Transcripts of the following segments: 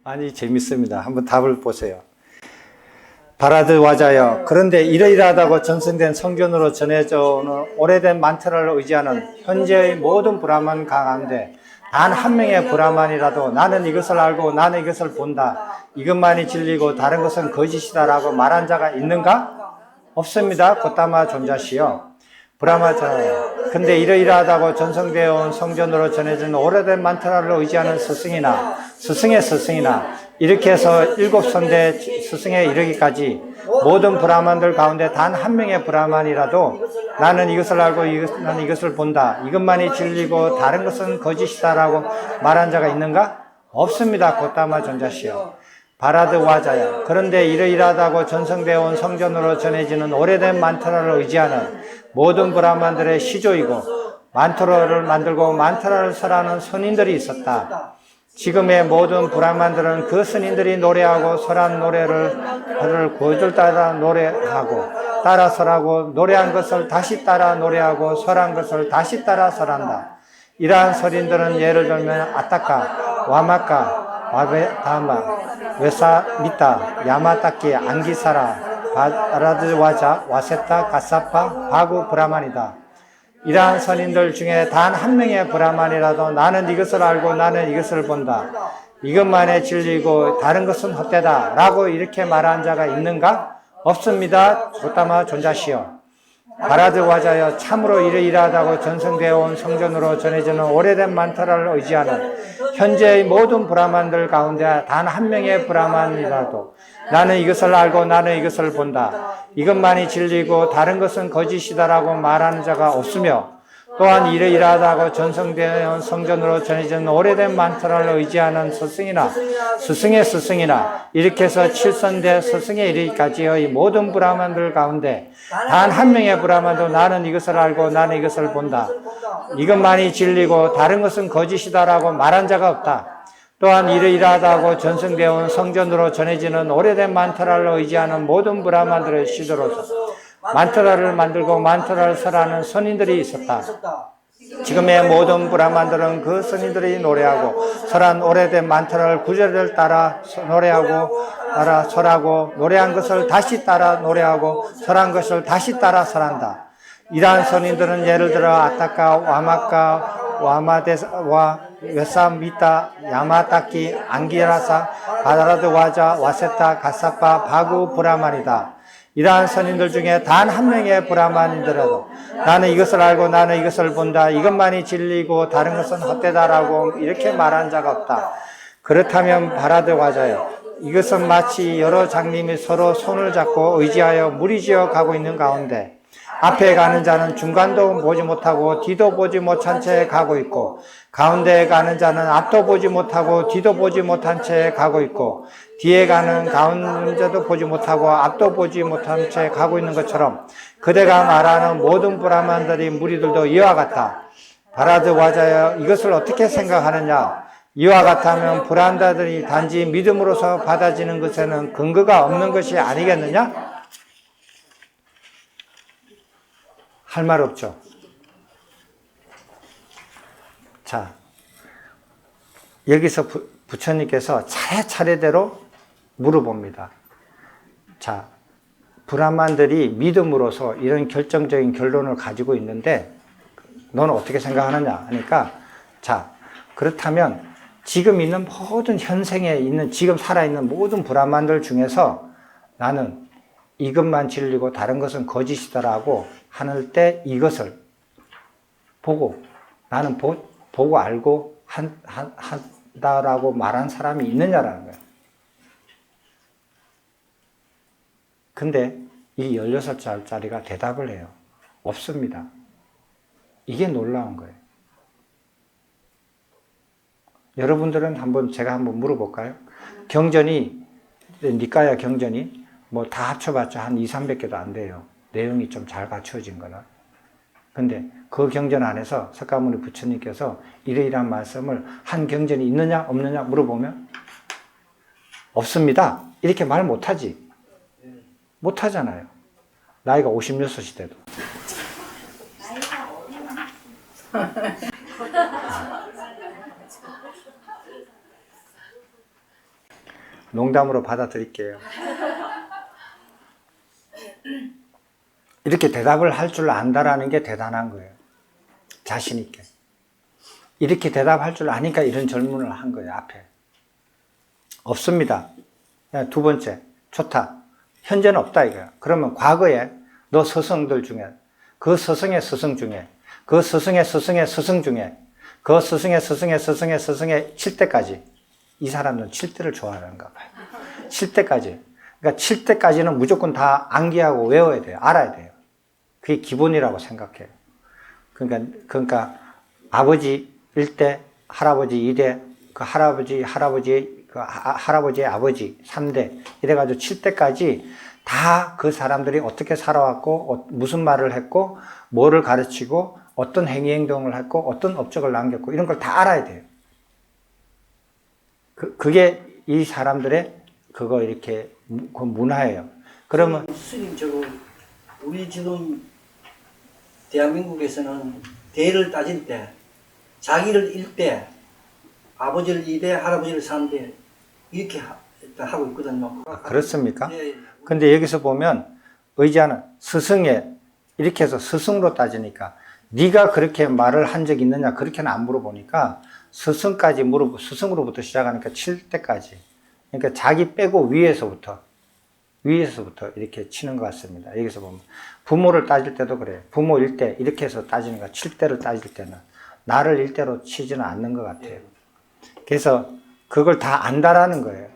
아니, 재밌습니다. 한번 답을 보세요. 바라드 와자여, 그런데 이러이러하다고 전승된 성견으로 전해져 오는 오래된 만트라를 의지하는 현재의 모든 브라만 가운데 단 한 명의 브라만이라도 나는 이것을 알고 나는 이것을 본다, 이것만이 진리고 다른 것은 거짓이다라고 말한 자가 있는가? 없습니다. 곧다마 존자시여. 브라마자여, 근데 이러이러하다고 전성되어 온 성전으로 전해진 오래된 만트라를 의지하는 스승이나 스승의 스승이나 이렇게 해서 7선대 스승에 이르기까지 모든 브라만들 가운데 단 한 명의 브라만이라도 나는 이것을 알고 나는 이것을 본다, 이것만이 진리고 다른 것은 거짓이다라고 말한 자가 있는가? 없습니다. 곧다마 존자시여. 바라드 와자야, 그런데 이러이러하다고 전성되어 온 성전으로 전해지는 오래된 만트라를 의지하는 모든 브라만들의 시조이고 만트라를 만들고 만트라를 설하는 선인들이 있었다. 지금의 모든 브라만들은 그 선인들이 노래하고 설한 노래를 그들 따라 노래하고 따라 설하고 노래한 것을 다시 따라 노래하고 설한 것을 다시 따라 설한다. 이러한 설인들은 예를 들면 아타카, 와마카, 와베다마, 웨사미타, 야마타키, 안기사라, 바라드와자, 와세타, 가사파, 바구 브라만이다. 이러한 선인들 중에 단 한 명의 브라만이라도 나는 이것을 알고 나는 이것을 본다, 이것만의 진리고 다른 것은 헛되다 라고 이렇게 말한 자가 있는가? 없습니다. 곧다마 존자시여. 바라드 와자여, 참으로 이러이러하다고 전성되어 온 성전으로 전해지는 오래된 만트라를 의지하는 현재의 모든 브라만들 가운데 단 한 명의 브라만이라도 나는 이것을 알고 나는 이것을 본다, 이것만이 진리고 다른 것은 거짓이다라고 말하는 자가 없으며, 또한 이러이러하다고 전성되어 온 성전으로 전해지는 오래된 만트라를 의지하는 스승이나 스승의 스승이나 이렇게 해서 7선대 스승에 이르기까지의 모든 브라만들 가운데 단 한 명의 브라만도 나는 이것을 알고 나는 이것을 본다, 이것만이 진리고 다른 것은 거짓이다라고 말한 자가 없다. 또한 이러이러하다고 전승되어 온 성전으로 전해지는 오래된 만트라를 의지하는 모든 브라만들의 시도로서 만트라를 만들고 만트라를 설하는 선인들이 있었다. 지금의 모든 브라만들은 그 선인들이 노래하고 설한 오래된 만트라를 구절을 따라 노래하고 따라 설하고 노래한 것을 다시 따라 노래하고 설한 것을 다시 따라 설한다. 이러한 선인들은 예를 들어 아타카, 와마카, 와마데와 웨사미타, 야마타키, 안기라사, 바라드 와자, 와세타, 가사파, 바구 브라만이다. 이러한 선인들 중에 단 한 명의 브라만이더라도 나는 이것을 알고 나는 이것을 본다, 이것만이 진리고 다른 것은 헛되다라고 이렇게 말한 자가 없다. 그렇다면 바라드 와자여, 이것은 마치 여러 장님이 서로 손을 잡고 의지하여 무리지어 가고 있는 가운데 앞에 가는 자는 중간도 보지 못하고 뒤도 보지 못한 채 가고 있고 가운데에 가는 자는 앞도 보지 못하고 뒤도 보지 못한 채 가고 있고 뒤에 가는 가운데도 보지 못하고 앞도 보지 못한 채 가고 있는 것처럼 그대가 말하는 모든 브라만들이 무리들도 이와 같다. 바라드 와자여, 이것을 어떻게 생각하느냐? 이와 같다면 브라만들이 단지 믿음으로서 받아지는 것에는 근거가 없는 것이 아니겠느냐? 할 말 없죠. 자, 여기서 부처님께서 차례차례대로 물어봅니다. 자, 브라만들이 믿음으로서 이런 결정적인 결론을 가지고 있는데 너는 어떻게 생각하느냐 하니까, 자, 그렇다면 지금 있는 모든 현생에 있는 지금 살아있는 모든 브라만들 중에서 나는 이것만 진리고 다른 것은 거짓이다라고 하는 때 이것을 보고 나는 보고 알고 한다라고 말한 사람이 있느냐라는 거예요. 근데 이 16살짜리가 대답을 해요. 없습니다. 이게 놀라운 거예요. 여러분들은 제가 한번 물어볼까요? 경전이, 니까야 경전이 뭐 다 합쳐봤자 한 200~300개도 안 돼요. 내용이 좀 잘 갖추어진 거는. 근데 그 경전 안에서 석가모니 부처님께서 이러이러한 말씀을 한 경전이 있느냐 없느냐 물어보면 없습니다. 이렇게 말 못하지. 못하잖아요. 나이가 56이 돼도. 농담으로 받아들일게요. 이렇게 대답을 할 줄 안다라는 게 대단한 거예요. 자신 있게. 이렇게 대답할 줄 아니까 이런 질문을 한 거예요, 앞에. 없습니다. 두 번째, 좋다. 현재는 없다 이거야. 그러면 과거에 너 스승들 중에, 그 스승의 스승 중에, 그 스승의 스승의 스승 중에, 그 스승의 스승의 스승의 스승의 7대까지, 이 사람은 7대를 좋아하는가 봐요. 7대까지. 그러니까 7대까지는 무조건 다 암기하고 외워야 돼요. 알아야 돼요. 그게 기본이라고 생각해요. 그러니까 아버지 1대, 할아버지 2대, 그 할아버지의 아버지 3대, 이래가지고 7대까지 다 그 사람들이 어떻게 살아왔고, 무슨 말을 했고, 뭐를 가르치고, 어떤 행위 행동을 했고, 어떤 업적을 남겼고, 이런 걸 다 알아야 돼요. 그게 이 사람들의 그거 이렇게 그 문화예요. 그러면 스님 우리 지금 대한민국에서는 대를 따질 때 자기를 1대, 아버지를 2대, 할아버지를 3대 이렇게 하고 있거든요. 그렇습니까? 네. 근데 여기서 보면 의지하는 스승에 이렇게 해서 스승으로 따지니까 네가 그렇게 말을 한 적 있느냐 그렇게는 안 물어보니까 스승으로부터 시작하니까 7대까지. 그러니까 자기 빼고 위에서부터 이렇게 치는 것 같습니다. 여기서 보면 부모를 따질 때도 그래요. 부모 1대 이렇게 해서 따지는 거야. 7대를 따질 때는 나를 1대로 치지는 않는 것 같아요. 그래서 그걸 다 안다라는 거예요.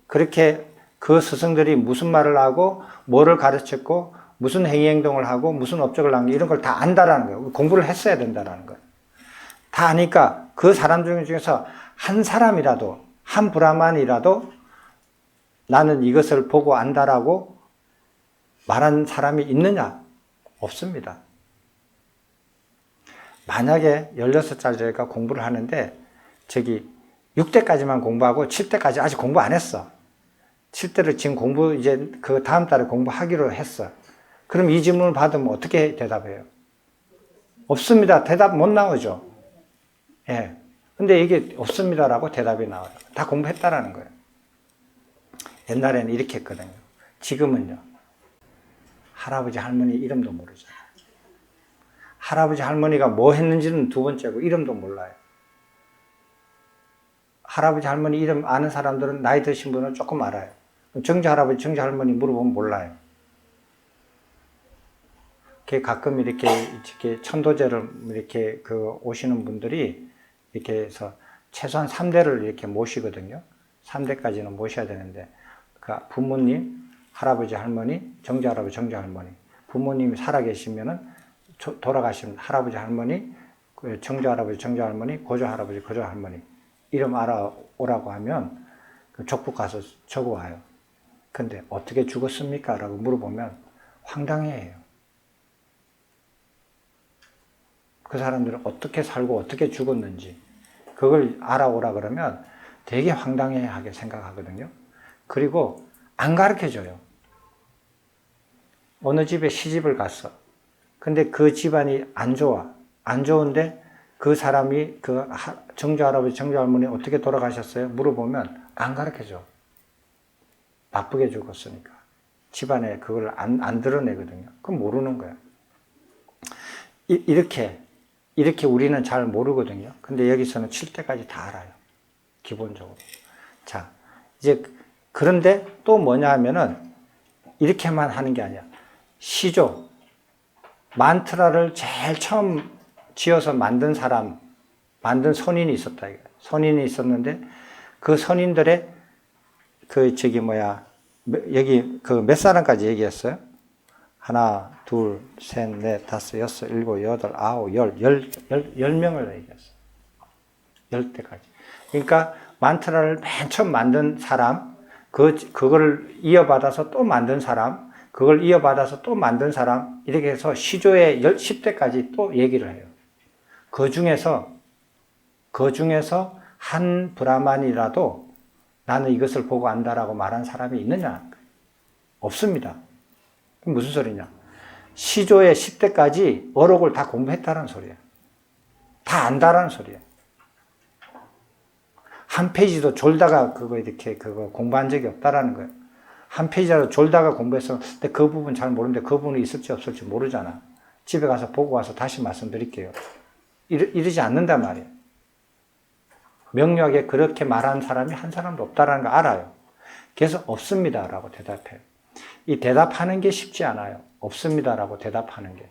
그렇게 그 스승들이 무슨 말을 하고 뭐를 가르쳤고 무슨 행위 행동을 하고 무슨 업적을 남기고 이런 걸 다 안다라는 거예요. 공부를 했어야 된다라는 거예요. 다 아니까 그 사람 중에서 한 사람이라도, 한 브라만이라도 나는 이것을 보고 안다라고 말한 사람이 있느냐? 없습니다. 만약에 16살짜리가 공부를 하는데 6대까지만 공부하고 7대까지 아직 공부 안 했어. 7대를 지금 이제 그 다음 달에 공부하기로 했어. 그럼 이 질문을 받으면 어떻게 대답해요? 없습니다. 대답 못 나오죠. 예. 근데 이게 없습니다라고 대답이 나와요. 다 공부했다라는 거예요. 옛날에는 이렇게 했거든요. 지금은요. 할아버지 할머니 이름도 모르잖아요. 할아버지 할머니가 뭐 했는지는 두 번째고 이름도 몰라요. 할아버지 할머니 이름 아는 사람들은 나이 드신 분은 조금 알아요. 정지 할아버지 정지 할머니 물어보면 몰라요. 가끔 이렇게 천도제를 이렇게 오시는 분들이 이렇게 해서 최소한 3대를 이렇게 모시거든요. 3대까지는 모셔야 되는데, 부모님, 할아버지, 할머니, 정지 할아버지, 정지 할머니. 부모님이 살아계시면은 돌아가신 할아버지, 할머니, 정지 할아버지, 정지 할머니, 고조 할아버지, 고조 할머니. 이름 알아오라고 하면 족보 가서 적어와요. 근데 어떻게 죽었습니까? 라고 물어보면 황당해해요. 그 사람들은 어떻게 살고 어떻게 죽었는지 그걸 알아오라 그러면 되게 황당해하게 생각하거든요. 그리고 안 가르쳐줘요. 어느 집에 시집을 갔어. 근데 그 집안이 안 좋아. 안 좋은데 그 사람이 정조 할아버지, 정조 할머니 어떻게 돌아가셨어요? 물어보면 안 가르쳐줘. 바쁘게 죽었으니까. 집안에 그걸 안 드러내거든요. 그럼 모르는 거야. 이렇게 우리는 잘 모르거든요. 근데 여기서는 7대까지 다 알아요. 기본적으로. 자, 이제 그런데 또 뭐냐 하면은 이렇게만 하는 게 아니야. 시조, 만트라를 제일 처음 지어서 만든 선인이 있었다. 선인이 있었는데 그 선인들의 여기 몇 사람까지 얘기했어요? 하나, 둘, 셋, 넷, 다섯, 여섯, 일곱, 여덟, 아홉, 열 명을 얘기했어요. 10대까지. 그러니까 만트라를 맨 처음 만든 사람, 그걸 이어받아서 또 만든 사람, 그걸 이어받아서 또 만든 사람, 이렇게 해서 시조의 10대까지 또 얘기를 해요. 그 중에서 한 브라만이라도 나는 이것을 보고 안다라고 말한 사람이 있느냐? 없습니다. 무슨 소리냐? 시조의 10대까지 어록을 다 공부했다는 소리예요. 다 안다라는 소리예요. 한 페이지도 졸다가 그거 공부한 적이 없다라는 거예요. 한 페이지라도 졸다가 공부해서, 근데 그 부분 잘 모르는데 그 부분이 있을지 없을지 모르잖아. 집에 가서 보고 와서 다시 말씀드릴게요. 이러지 않는단 말이에요. 명료하게 그렇게 말하는 사람이 한 사람도 없다라는 거 알아요. 그래서 없습니다라고 대답해요. 이 대답하는 게 쉽지 않아요. 없습니다라고 대답하는 게.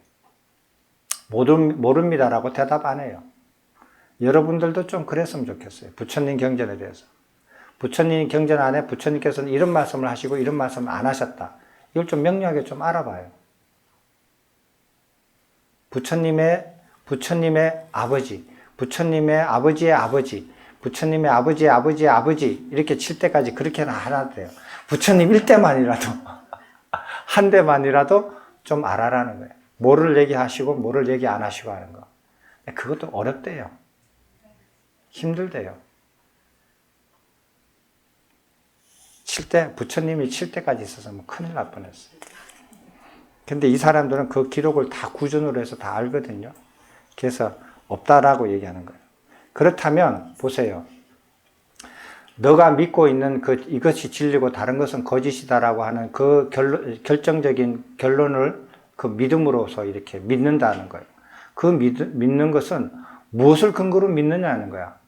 모릅니다라고 대답 안 해요. 여러분들도 좀 그랬으면 좋겠어요. 부처님 경전에 대해서. 부처님 경전 안에 부처님께서는 이런 말씀을 하시고 이런 말씀을 안 하셨다. 이걸 좀 명료하게 좀 알아봐요. 부처님의 아버지, 부처님의 아버지의 아버지, 부처님의 아버지의 아버지의 아버지 이렇게 칠 때까지 그렇게는 안 해도 돼요. 부처님 1대만이라도 한 대만이라도 좀 알아라는 거예요. 뭐를 얘기하시고 뭐를 얘기 안 하시고 하는 거. 그것도 어렵대요. 힘들대요. 부처님이 칠 때까지 있어서 뭐 큰일 날 뻔했어요. 근데 이 사람들은 그 기록을 다 구전으로 해서 다 알거든요. 그래서 없다라고 얘기하는 거예요. 그렇다면 보세요. 너가 믿고 있는 이것이 진리고 다른 것은 거짓이다라고 하는 그 결정적인 결론을 그 믿음으로서 이렇게 믿는다는 거예요. 그 믿는 것은 무엇을 근거로 믿느냐는 거야.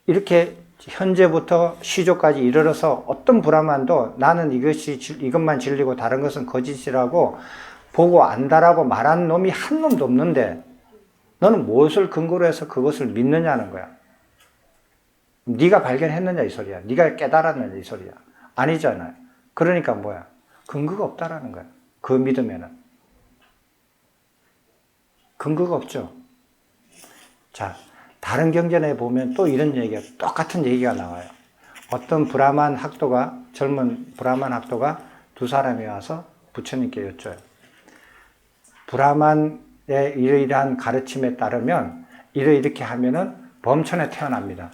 이렇게 현재부터 시조까지 이르러서 어떤 브라만도 나는 이것만 진리고 다른 것은 거짓이라고 보고 안다라고 말하는 놈이 한 놈도 없는데 너는 무엇을 근거로 해서 그것을 믿느냐는 거야. 네가 발견했느냐 이 소리야. 네가 깨달았느냐 이 소리야. 아니잖아요. 그러니까 뭐야? 근거가 없다라는 거야. 그 믿음에는. 근거가 없죠. 자, 다른 경전에 보면 또 이런 얘기가, 똑같은 얘기가 나와요. 어떤 젊은 브라만 학도가 두 사람이 와서 부처님께 여쭤요. 브라만의 이러이러한 가르침에 따르면 이렇게 하면은 범천에 태어납니다.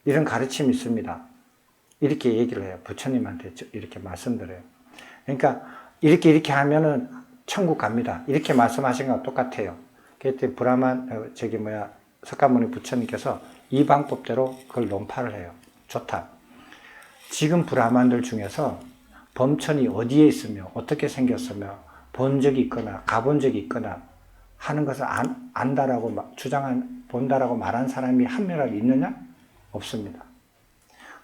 이런 가르침이 있습니다. 이렇게 얘기를 해요. 부처님한테 이렇게 말씀드려요. 그러니까 이렇게 하면은 천국 갑니다. 이렇게 말씀하신 거랑 똑같아요. 그때 석가모니 부처님께서 이 방법대로 그걸 논파를 해요. 좋다. 지금 브라만들 중에서 범천이 어디에 있으며 어떻게 생겼으며 본 적이 있거나 가본 적이 있거나 하는 것을 안다라고 본다라고 말한 사람이 한 명이라도 있느냐? 없습니다.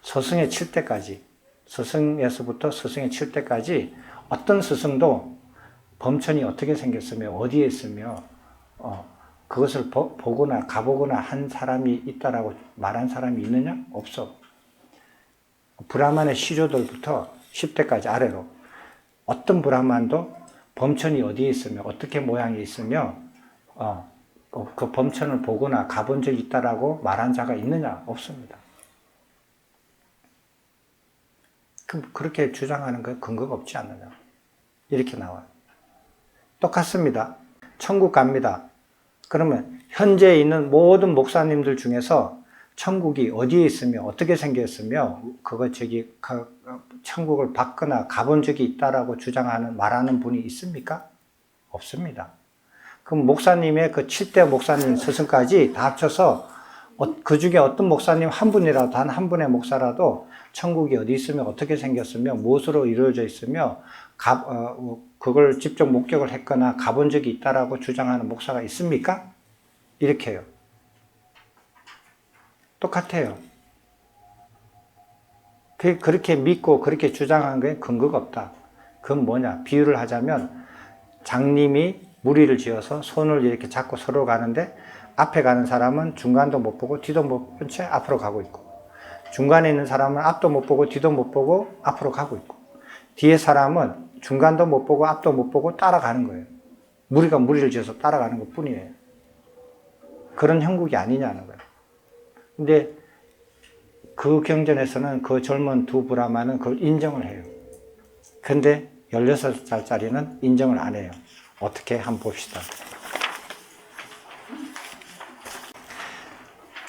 스승에 칠 때까지, 스승에서부터 스승에 칠 때까지 어떤 스승도 범천이 어떻게 생겼으며 어디에 있으며 그것을 보거나 가보거나 한 사람이 있다라고 말한 사람이 있느냐? 없어. 브라만의 시조들부터 10대까지 아래로 어떤 브라만도 범천이 어디에 있으며 어떻게 모양이 있으며 그 범천을 보거나 가본 적이 있다라고 말한 자가 있느냐? 없습니다. 그렇게 주장하는 거 근거가 없지 않느냐? 이렇게 나와요. 똑같습니다. 천국 갑니다. 그러면 현재 있는 모든 목사님들 중에서 천국이 어디에 있으며 어떻게 생겼으며 천국을 받거나 가본 적이 있다라고 말하는 분이 있습니까? 없습니다. 그럼 목사님의 그 7대 목사님 스승까지 다 합쳐서 그 중에 어떤 목사님 한 분이라도, 단 한 분의 목사라도 천국이 어디 있으며 어떻게 생겼으며 무엇으로 이루어져 있으며 그걸 직접 목격을 했거나 가본 적이 있다라고 주장하는 목사가 있습니까? 이렇게 해요. 똑같아요. 그렇게 믿고 그렇게 주장하는 게 근거가 없다. 그건 뭐냐? 비유를 하자면 장님이 무리를 지어서 손을 이렇게 잡고 서로 가는데 앞에 가는 사람은 중간도 못 보고 뒤도 못 본 채 앞으로 가고 있고, 중간에 있는 사람은 앞도 못 보고 뒤도 못 보고 앞으로 가고 있고, 뒤에 사람은 중간도 못 보고 앞도 못 보고 따라가는 거예요. 무리가 무리를 지어서 따라가는 것 뿐이에요. 그런 형국이 아니냐는 거예요. 근데 그 경전에서는 그 젊은 두 브라마는 그걸 인정을 해요. 근데 16살짜리는 인정을 안 해요. 어떻게 한번 봅시다.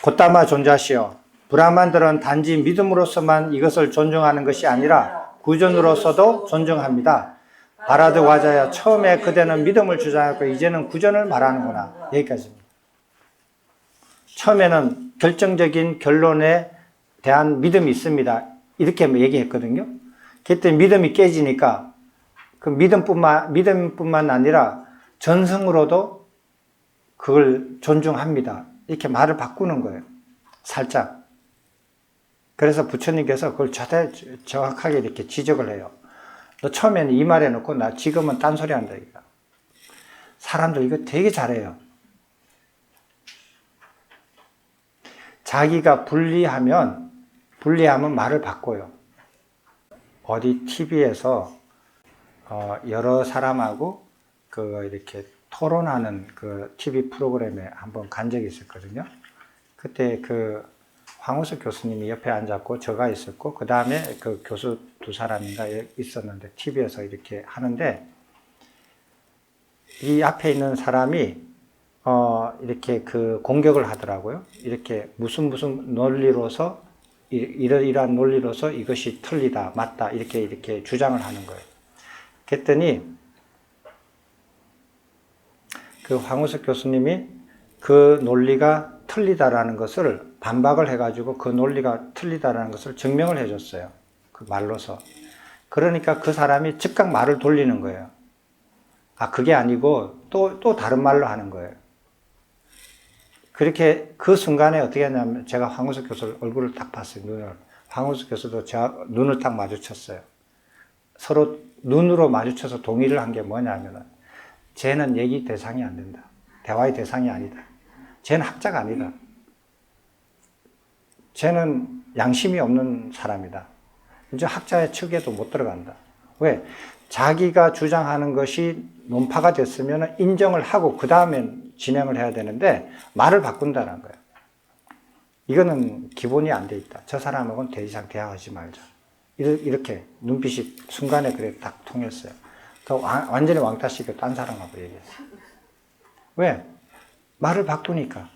곧다마 존자시여, 브라만들은 단지 믿음으로서만 이것을 존중하는 것이 아니라 구전으로서도 존중합니다. 바라드 와자야, 처음에 그대는 믿음을 주장했고 이제는 구전을 말하는구나. 여기까지입니다. 처음에는 결정적인 결론에 대한 믿음이 있습니다. 이렇게 얘기했거든요. 그때 믿음이 깨지니까 그 믿음뿐만 아니라 전성으로도 그걸 존중합니다. 이렇게 말을 바꾸는 거예요. 살짝. 그래서 부처님께서 그걸 정확하게 이렇게 지적을 해요. 너 처음에는 이 말 해놓고 나 지금은 딴소리 한다. 이거. 사람들 이거 되게 잘해요. 자기가 불리하면 말을 바꿔요. 어디 TV에서 여러 사람하고 이렇게 토론하는 그 TV 프로그램에 한번 간 적이 있었거든요. 그때 황우석 교수님이 옆에 앉았고 저가 있었고 그 다음에 그 교수 두 사람인가 있었는데 TV에서 이렇게 하는데 이 앞에 있는 사람이 이렇게 공격을 하더라고요. 이렇게 무슨 논리로서 이러이러한 논리로서 이것이 틀리다 맞다 이렇게 주장을 하는 거예요. 그랬더니 그 황우석 교수님이 그 논리가 틀리다라는 것을 반박을 해가지고 그 논리가 틀리다라는 것을 증명을 해줬어요. 그 말로서. 그러니까 그 사람이 즉각 말을 돌리는 거예요. 아, 그게 아니고 또 다른 말로 하는 거예요. 그렇게 그 순간에 어떻게 했냐면 제가 황우석 교수 얼굴을 딱 봤어요. 눈을. 황우석 교수도 제가 눈을 딱 마주쳤어요. 서로 눈으로 마주쳐서 동의를 한 게 뭐냐면은 쟤는 얘기 대상이 안 된다. 대화의 대상이 아니다. 쟤는 학자가 아니다. 쟤는 양심이 없는 사람이다. 이제 학자의 측에도 못 들어간다. 왜? 자기가 주장하는 것이 논파가 됐으면 인정을 하고 그 다음에 진행을 해야 되는데 말을 바꾼다는 거예요. 이거는 기본이 안 돼 있다. 저 사람하고는 더 이상 대화하지 말자. 이렇게 눈빛이 순간에 그래 딱 통했어요. 완전히 왕따시키고 딴 사람하고 얘기했어요. 왜? 말을 바꾸니까.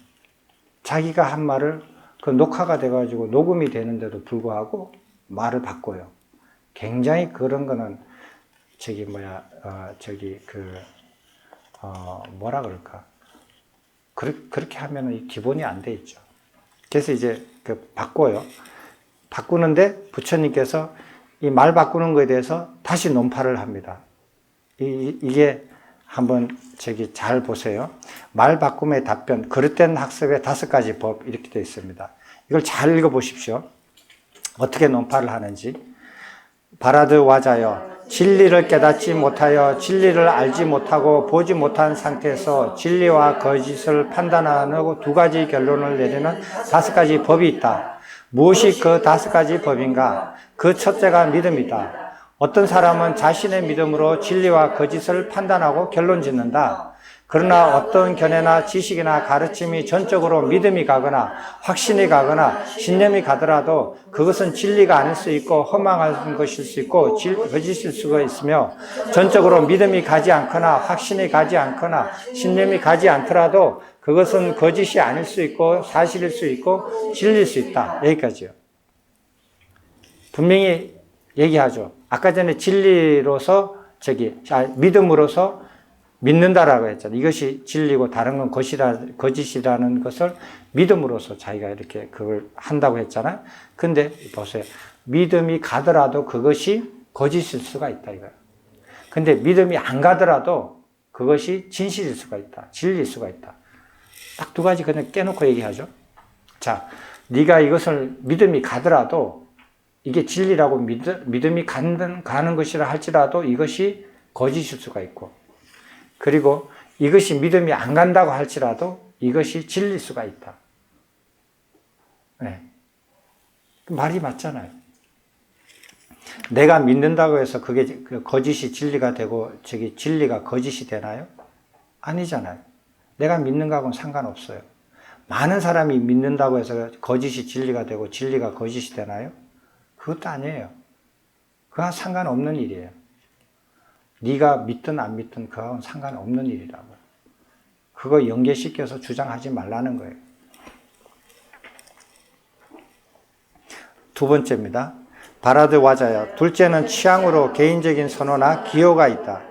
자기가 한 말을 녹화가 돼가지고 녹음이 되는데도 불구하고 말을 바꿔요. 굉장히 그런 거는 뭐라 그럴까. 그렇게 하면은 이 기본이 안 돼 있죠. 그래서 이제 바꿔요. 바꾸는데 부처님께서 이 말 바꾸는 거에 대해서 다시 논파를 합니다. 이게 한번 잘 보세요. 말 바꿈의 답변, 그릇된 학습의 5가지 법 이렇게 되어 있습니다. 이걸 잘 읽어보십시오. 어떻게 논파를 하는지. 바라드 와자여, 진리를 깨닫지 못하여 진리를 알지 못하고 보지 못한 상태에서 진리와 거짓을 판단하는 2가지 결론을 내리는 5가지 법이 있다. 무엇이 그 5가지 법인가? 그 첫째가 믿음이다. 어떤 사람은 자신의 믿음으로 진리와 거짓을 판단하고 결론 짓는다. 그러나 어떤 견해나 지식이나 가르침이 전적으로 믿음이 가거나 확신이 가거나 신념이 가더라도 그것은 진리가 아닐 수 있고 허망한 것일 수 있고 거짓일 수가 있으며 전적으로 믿음이 가지 않거나 확신이 가지 않거나 신념이 가지 않더라도 그것은 거짓이 아닐 수 있고 사실일 수 있고 진리일 수 있다. 여기까지요. 분명히 얘기하죠. 아까 전에 진리로서 믿음으로서 믿는다라고 했잖아요. 이것이 진리고 다른 건 거짓이라는 것을 믿음으로써 자기가 이렇게 그걸 한다고 했잖아요. 근데 보세요. 믿음이 가더라도 그것이 거짓일 수가 있다 이거예요. 근데 믿음이 안 가더라도 그것이 진실일 수가 있다. 진리일 수가 있다. 딱 2가지 그냥 깨놓고 얘기하죠. 자, 네가 이것을 믿음이 가더라도 이게 진리라고 믿음이 가는 것이라 할지라도 이것이 거짓일 수가 있고 그리고 이것이 믿음이 안 간다고 할지라도 이것이 진리일 수가 있다. 네. 말이 맞잖아요. 내가 믿는다고 해서 그게 거짓이 진리가 되고 진리가 거짓이 되나요? 아니잖아요. 내가 믿는 거하고는 상관없어요. 많은 사람이 믿는다고 해서 거짓이 진리가 되고 진리가 거짓이 되나요? 그것도 아니에요. 그와 상관없는 일이에요. 네가 믿든 안 믿든 그거하고는 상관없는 일이라고요. 그거 연계시켜서 주장하지 말라는 거예요. 2번째입니다. 바라드 와자야. 둘째는 취향으로 개인적인 선호나 기호가 있다.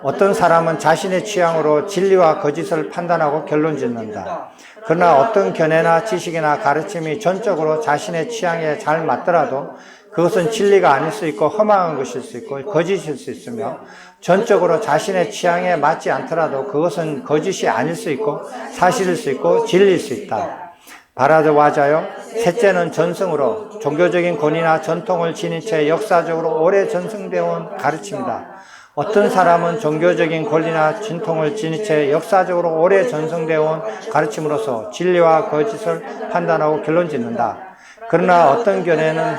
어떤 사람은 자신의 취향으로 진리와 거짓을 판단하고 결론 짓는다. 그러나 어떤 견해나 지식이나 가르침이 전적으로 자신의 취향에 잘 맞더라도 그것은 진리가 아닐 수 있고 허망한 것일 수 있고 거짓일 수 있으며, 전적으로 자신의 취향에 맞지 않더라도 그것은 거짓이 아닐 수 있고 사실일 수 있고 진리일 수 있다. 바라드와자요, 셋째는 전승으로 종교적인 권위나 전통을 지닌 채 역사적으로 오래 전승되어 온 가르침이다. 어떤 사람은 종교적인 권리나 전통을 지닌 채 역사적으로 오래 전승되어 온 가르침으로서 진리와 거짓을 판단하고 결론 짓는다. 그러나 어떤 견해는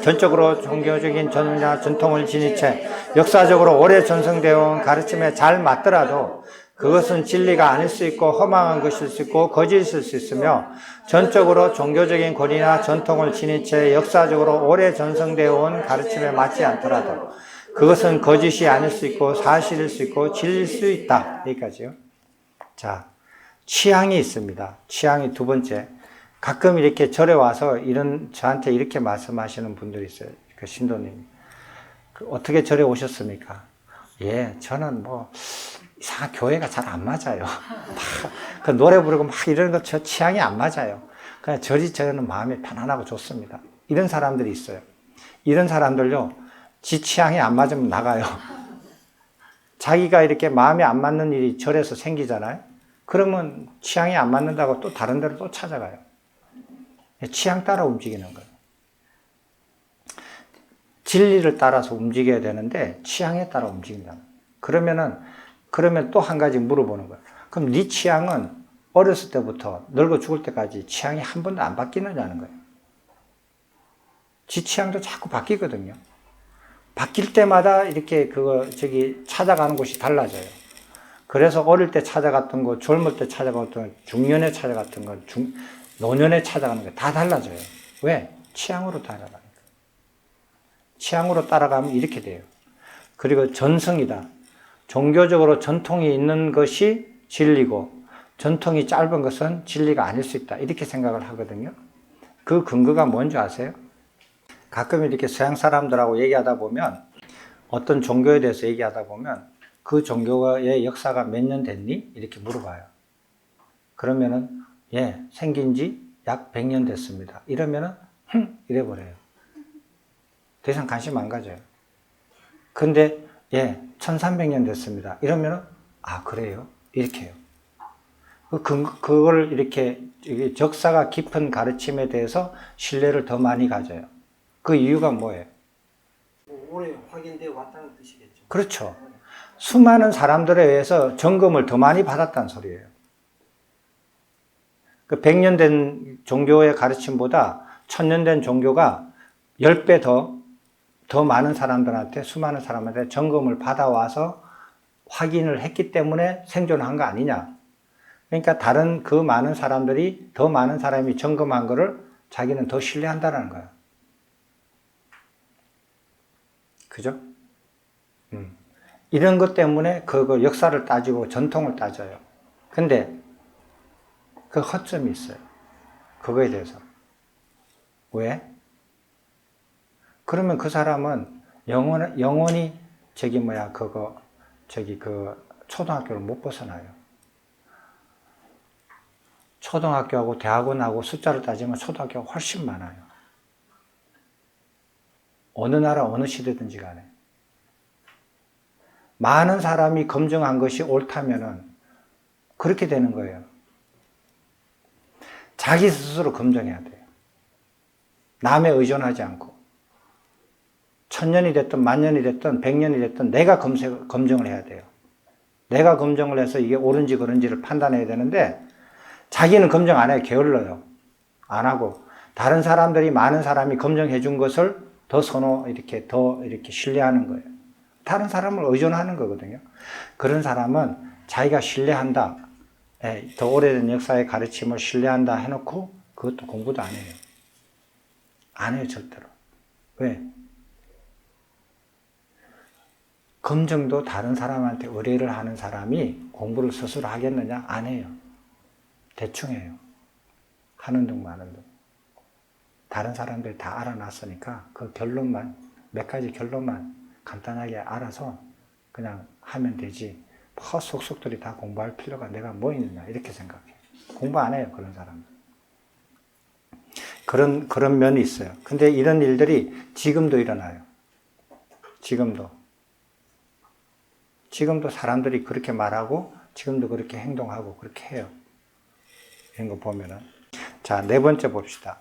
전적으로 종교적인 전이나 전통을 지닌 채 역사적으로 오래 전승되어 온 가르침에 잘 맞더라도 그것은 진리가 아닐 수 있고 허망한 것일 수 있고 거짓일 수 있으며, 전적으로 종교적인 권위나 전통을 지닌 채 역사적으로 오래 전승되어 온 가르침에 맞지 않더라도 그것은 거짓이 아닐 수 있고 사실일 수 있고 진리일 수 있다. 여기까지요. 자, 취향이 있습니다. 취향이 두 번째. 가끔 이렇게 절에 와서 저한테 이렇게 말씀하시는 분들이 있어요. 그 신도님. 어떻게 절에 오셨습니까? 예, 저는 이상한 교회가 잘 안 맞아요. 그 노래 부르고 이런 거 저 취향이 안 맞아요. 그냥 저는 마음이 편안하고 좋습니다. 이런 사람들이 있어요. 이런 사람들요, 지 취향이 안 맞으면 나가요. 자기가 이렇게 마음에 안 맞는 일이 절에서 생기잖아요. 그러면 취향이 안 맞는다고 또 다른 데로 또 찾아가요. 취향 따라 움직이는 거예요. 진리를 따라서 움직여야 되는데 취향에 따라 움직인다. 그러면 또 한 가지 물어보는 거예요. 그럼 네 취향은 어렸을 때부터 늙어 죽을 때까지 취향이 한 번도 안 바뀌느냐는 거예요. 지 취향도 자꾸 바뀌거든요. 바뀔 때마다 이렇게 찾아가는 곳이 달라져요. 그래서 어릴 때 찾아갔던 거, 젊을 때 찾아갔던 거, 중년에 찾아갔던 거, 노년에 찾아가는 게 다 달라져요. 왜? 취향으로 따라가니까. 취향으로 따라가면 이렇게 돼요. 그리고 전승이다. 종교적으로 전통이 있는 것이 진리고 전통이 짧은 것은 진리가 아닐 수 있다. 이렇게 생각을 하거든요. 그 근거가 뭔지 아세요? 가끔 이렇게 서양 사람들하고 얘기하다 보면, 어떤 종교에 대해서 얘기하다 보면 그 종교의 역사가 몇 년 됐니? 이렇게 물어봐요. 그러면은 예, 생긴 지 약 100년 됐습니다. 이러면은 이래버려요. 더 이상 관심 안 가져요. 근데 예, 1300년 됐습니다. 이러면은 아, 그래요? 이렇게 해요. 그걸 이렇게 적사가 깊은 가르침에 대해서 신뢰를 더 많이 가져요. 그 이유가 뭐예요? 오래 확인되어 왔다는 뜻이겠죠. 그렇죠. 수많은 사람들에 의해서 점검을 더 많이 받았다는 소리예요. 그 100년 된 종교의 가르침보다 1000년 된 종교가 10배 더 많은 사람들한테, 수많은 사람한테 점검을 받아와서 확인을 했기 때문에 생존한 거 아니냐. 그러니까 다른 그 많은 사람들이, 더 많은 사람이 점검한 거를 자기는 더 신뢰한다는 거예요. 그죠? 이런 것 때문에 그 역사를 따지고 전통을 따져요. 근데 그 허점이 있어요. 그거에 대해서. 왜? 그러면 그 사람은 영원히 초등학교를 못 벗어나요. 초등학교하고 대학원하고 숫자를 따지면 초등학교가 훨씬 많아요. 어느 나라, 어느 시대든지 간에. 많은 사람이 검증한 것이 옳다면은 그렇게 되는 거예요. 자기 스스로 검증해야 돼요. 남에 의존하지 않고. 1000년이 됐든, 10,000년이 됐든, 100년이 됐든, 내가 검증을 해야 돼요. 내가 검증을 해서 이게 옳은지 그른지를 판단해야 되는데, 자기는 검증 안 해요. 게을러요. 안 하고. 다른 사람들이, 많은 사람이 검증해 준 것을 더 이렇게 신뢰하는 거예요. 다른 사람을 의존하는 거거든요. 그런 사람은 자기가 신뢰한다. 더 오래된 역사의 가르침을 신뢰한다 해놓고 그것도 공부도 안 해요. 안 해요, 절대로. 왜? 검증도 다른 사람한테 의뢰를 하는 사람이 공부를 스스로 하겠느냐? 안 해요. 대충 해요. 하는 둥 마는 둥. 다른 사람들이 다 알아놨으니까 그 몇 가지 결론만 간단하게 알아서 그냥 하면 되지. 뭐 속속들이 다 공부할 필요가 내가 뭐 있느냐 이렇게 생각해. 공부 안 해요 그런 사람은. 그런 면이 있어요. 근데 이런 일들이 지금도 일어나요. 지금도 사람들이 그렇게 말하고 지금도 그렇게 행동하고 그렇게 해요. 이런 거 보면은. 자, 네 번째 봅시다.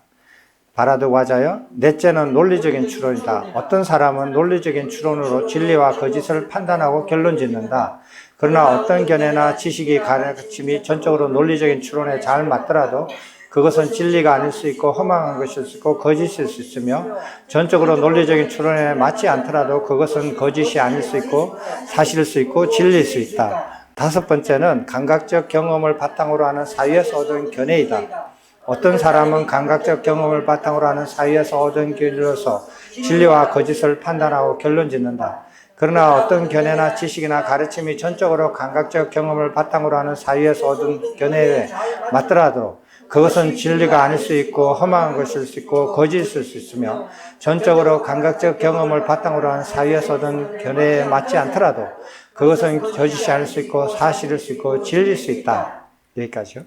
바라드와자여, 넷째는 논리적인 추론이다. 어떤 사람은 논리적인 추론으로 진리와 거짓을 판단하고 결론 짓는다. 그러나 어떤 견해나 지식이 가르침이 전적으로 논리적인 추론에 잘 맞더라도 그것은 진리가 아닐 수 있고 허망한 것일 수 있고 거짓일 수 있으며 전적으로 논리적인 추론에 맞지 않더라도 그것은 거짓이 아닐 수 있고 사실일 수 있고 진리일 수 있다. 다섯 번째는 감각적 경험을 바탕으로 하는 사유에서 얻은 견해이다. 어떤 사람은 감각적 경험을 바탕으로 하는 사유에서 얻은 견해로서 진리와 거짓을 판단하고 결론 짓는다. 그러나 어떤 견해나 지식이나 가르침이 전적으로 감각적 경험을 바탕으로 하는 사유에서 얻은 견해에 맞더라도 그것은 진리가 아닐 수 있고 허망한 것일 수 있고 거짓일 수 있으며 전적으로 감각적 경험을 바탕으로 하는 사유에서 얻은 견해에 맞지 않더라도 그것은 거짓이 아닐 수 있고 사실일 수 있고 진리일 수 있다. 여기까지요.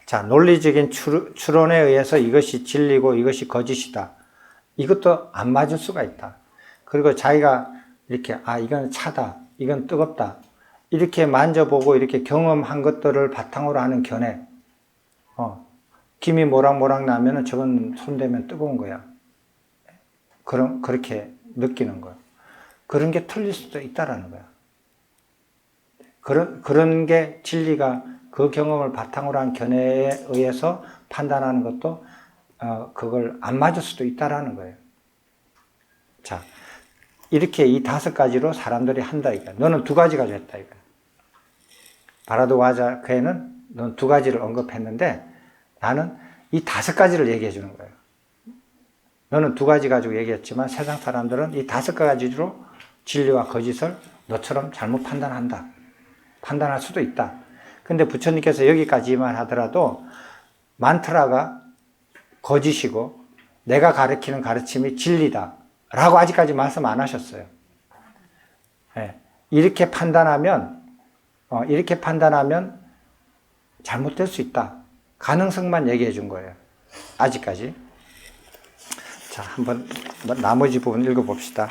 자, 논리적인 추론에 의해서 이것이 진리고 이것이 거짓이다. 이것도 안 맞을 수가 있다. 그리고 자기가 이렇게 이건 차다, 이건 뜨겁다 이렇게 만져보고 이렇게 경험한 것들을 바탕으로 하는 견해. 김이 모락모락 나면은 저건 손대면 뜨거운 거야. 그렇게 느끼는 거야. 그런 게 틀릴 수도 있다라는 거야. 그런 게 진리가 그 경험을 바탕으로 한 견해에 의해서 판단하는 것도 그걸 안 맞을 수도 있다라는 거예요. 자, 이렇게 이 다섯 가지로 사람들이 한다 이거야. 너는 두 가지 가지고 했다 이거야. 바라드와자크에는 넌 두 가지를 언급했는데 나는 이 다섯 가지를 얘기해 주는 거예요. 너는 두 가지 가지고 얘기했지만 세상 사람들은 이 다섯 가지로 진리와 거짓을 너처럼 잘못 판단한다. 판단할 수도 있다. 근데 부처님께서 여기까지만 하더라도 만트라가 거짓이고 내가 가르치는 가르침이 진리다 라고 아직까지 말씀 안 하셨어요. 네. 이렇게 판단하면 잘못될 수 있다. 가능성만 얘기해 준 거예요. 아직까지. 자, 한번 나머지 부분 읽어봅시다.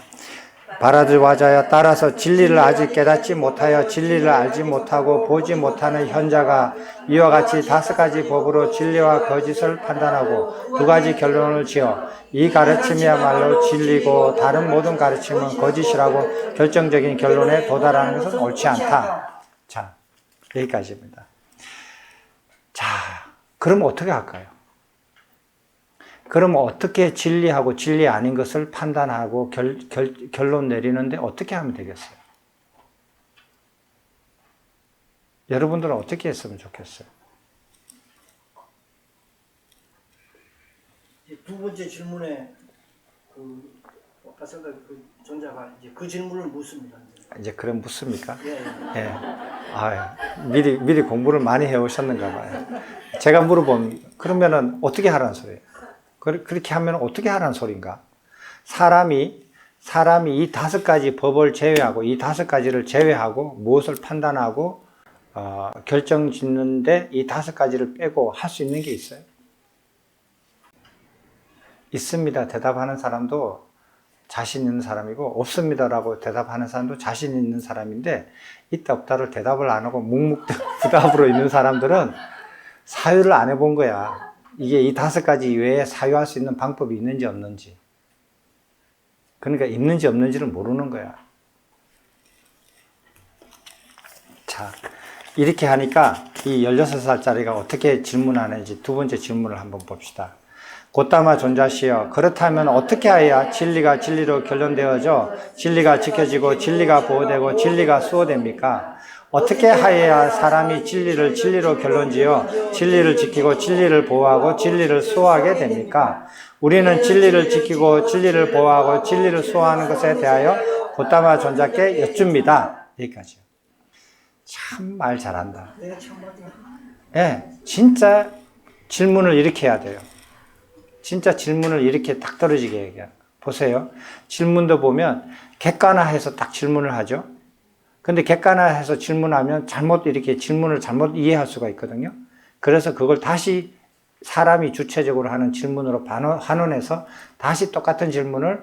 바라드와자야, 따라서 진리를 아직 깨닫지 못하여 진리를 알지 못하고 보지 못하는 현자가 이와 같이 다섯 가지 법으로 진리와 거짓을 판단하고 두 가지 결론을 지어 이 가르침이야말로 진리고 다른 모든 가르침은 거짓이라고 결정적인 결론에 도달하는 것은 옳지 않다. 자, 여기까지입니다. 자, 그럼 어떻게 할까요? 그럼 어떻게 진리하고 진리 아닌 것을 판단하고 결론 내리는데 어떻게 하면 되겠어요? 여러분들은 어떻게 했으면 좋겠어요? 두 번째 질문에 아까 그 전자가 이제 그 질문을 묻습니다. 이제 그럼 묻습니까? 예. 예. 미리 공부를 많이 해오셨는가 봐요. 제가 물어보면 그러면은 어떻게 하라는 소리예요? 그렇게 하면 어떻게 하라는 소린가? 사람이 이 다섯 가지 법을 제외하고 이 다섯 가지를 제외하고 무엇을 판단하고 결정 짓는데 이 다섯 가지를 빼고 할 수 있는 게 있어요? 있습니다. 대답하는 사람도 자신 있는 사람이고 없습니다라고 대답하는 사람도 자신 있는 사람인데 있다 없다를 대답을 안 하고 묵묵부답으로 있는 사람들은 사유를 안 해본 거야. 이게 이 다섯 가지 이외에 사유할 수 있는 방법이 있는지 없는지. 그러니까 있는지 없는지를 모르는 거야. 자, 이렇게 하니까 이 16살짜리가 어떻게 질문하는지 두 번째 질문을 한번 봅시다. 고타마 존자시여, 그렇다면 어떻게 해야 진리가 진리로 결론되어져 진리가 지켜지고 진리가 보호되고 진리가 수호됩니까? 어떻게 하여야 사람이 진리를 진리로 결론지어 진리를 지키고 진리를 보호하고 진리를 수호하게 됩니까? 우리는 진리를 지키고 진리를 보호하고 진리를 수호하는 것에 대하여 고타마 존자께 여쭙니다. 여기까지요. 참 말 잘한다. 내가 참 맞아. 예, 진짜 질문을 이렇게 해야 돼요. 진짜 질문을 이렇게 딱 떨어지게 얘기해요. 보세요. 질문도 보면 객관화해서 딱 질문을 하죠. 근데 객관화해서 질문하면 이렇게 질문을 잘못 이해할 수가 있거든요. 그래서 그걸 다시 사람이 주체적으로 하는 질문으로 환원해서 다시 똑같은 질문을